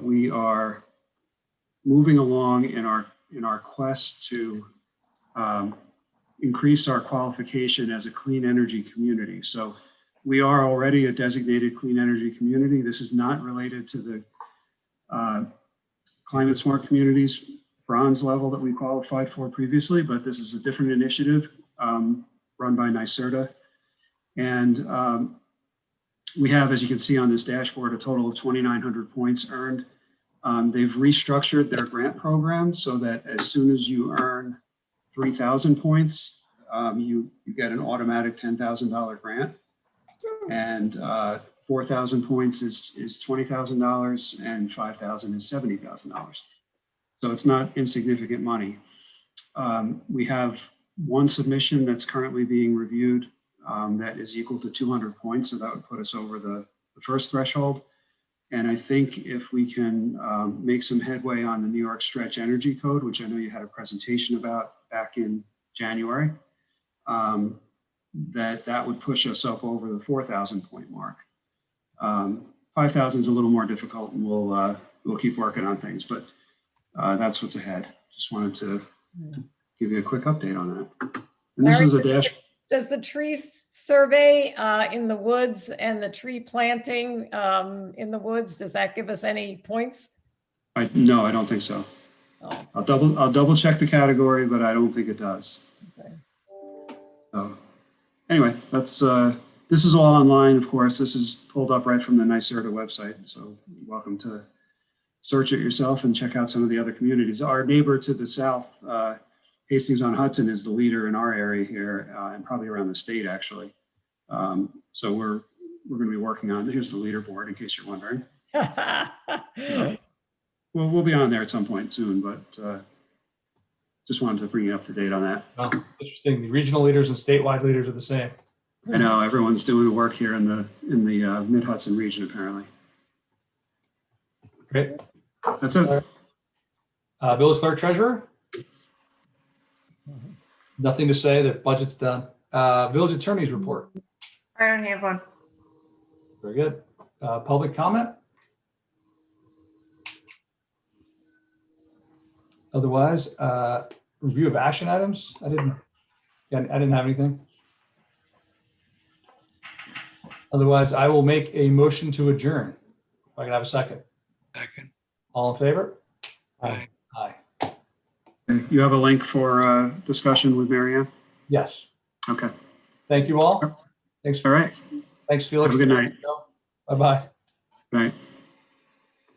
we are moving along in our quest to increase our qualification as a clean energy community. So we are already a designated clean energy community. This is not related to the climate smart communities bronze level that we qualified for previously, but this is a different initiative run by NYSERDA. And we have, as you can see on this dashboard, a total of 2,900 points earned. They've restructured their grant program so that as soon as you earn 3,000 points, you get an automatic $10,000 grant. And 4,000 points is $20,000 and 5,000 is $70,000. So it's not insignificant money. We have one submission that's currently being reviewed that is equal to 200 points. So that would put us over the first threshold. And I think if we can make some headway on the New York Stretch Energy Code, which I know you had a presentation about back in January, that would push us up over the 4,000 point mark. 5,000 is a little more difficult, and we'll keep working on things, but that's what's ahead. Just wanted to give you a quick update on that. And this is a dash. Does the tree survey in the woods and the tree planting in the woods, does that give us any points? No, I don't think so. Oh. I'll double check the category, but I don't think it does. Okay. So anyway, that's this is all online, of course. This is pulled up right from the NYSERDA website. So you're welcome to search it yourself and check out some of the other communities. Our neighbor to the south, Hastings-on-Hudson, is the leader in our area here and probably around the state, actually. So we're going to be working on, here's the leaderboard in case you're wondering. Well, we'll be on there at some point soon, but just wanted to bring you up to date on that. Oh, interesting. The regional leaders and statewide leaders are the same. I know everyone's doing the work here in the Mid-Hudson region, apparently. Great. That's it. Village clerk treasurer? Nothing to say. The budget's done. Village attorney's report. I don't have one. Very good. Public comment? Otherwise, review of action items. I didn't have anything. Otherwise, I will make a motion to adjourn. If I can have a second. Second. All in favor? Aye. Aye. You have a link for discussion with Marianne? Yes. Okay. Thank you all. Thanks. All right. Thanks, Felix. Have a good night. Bye-bye. Bye.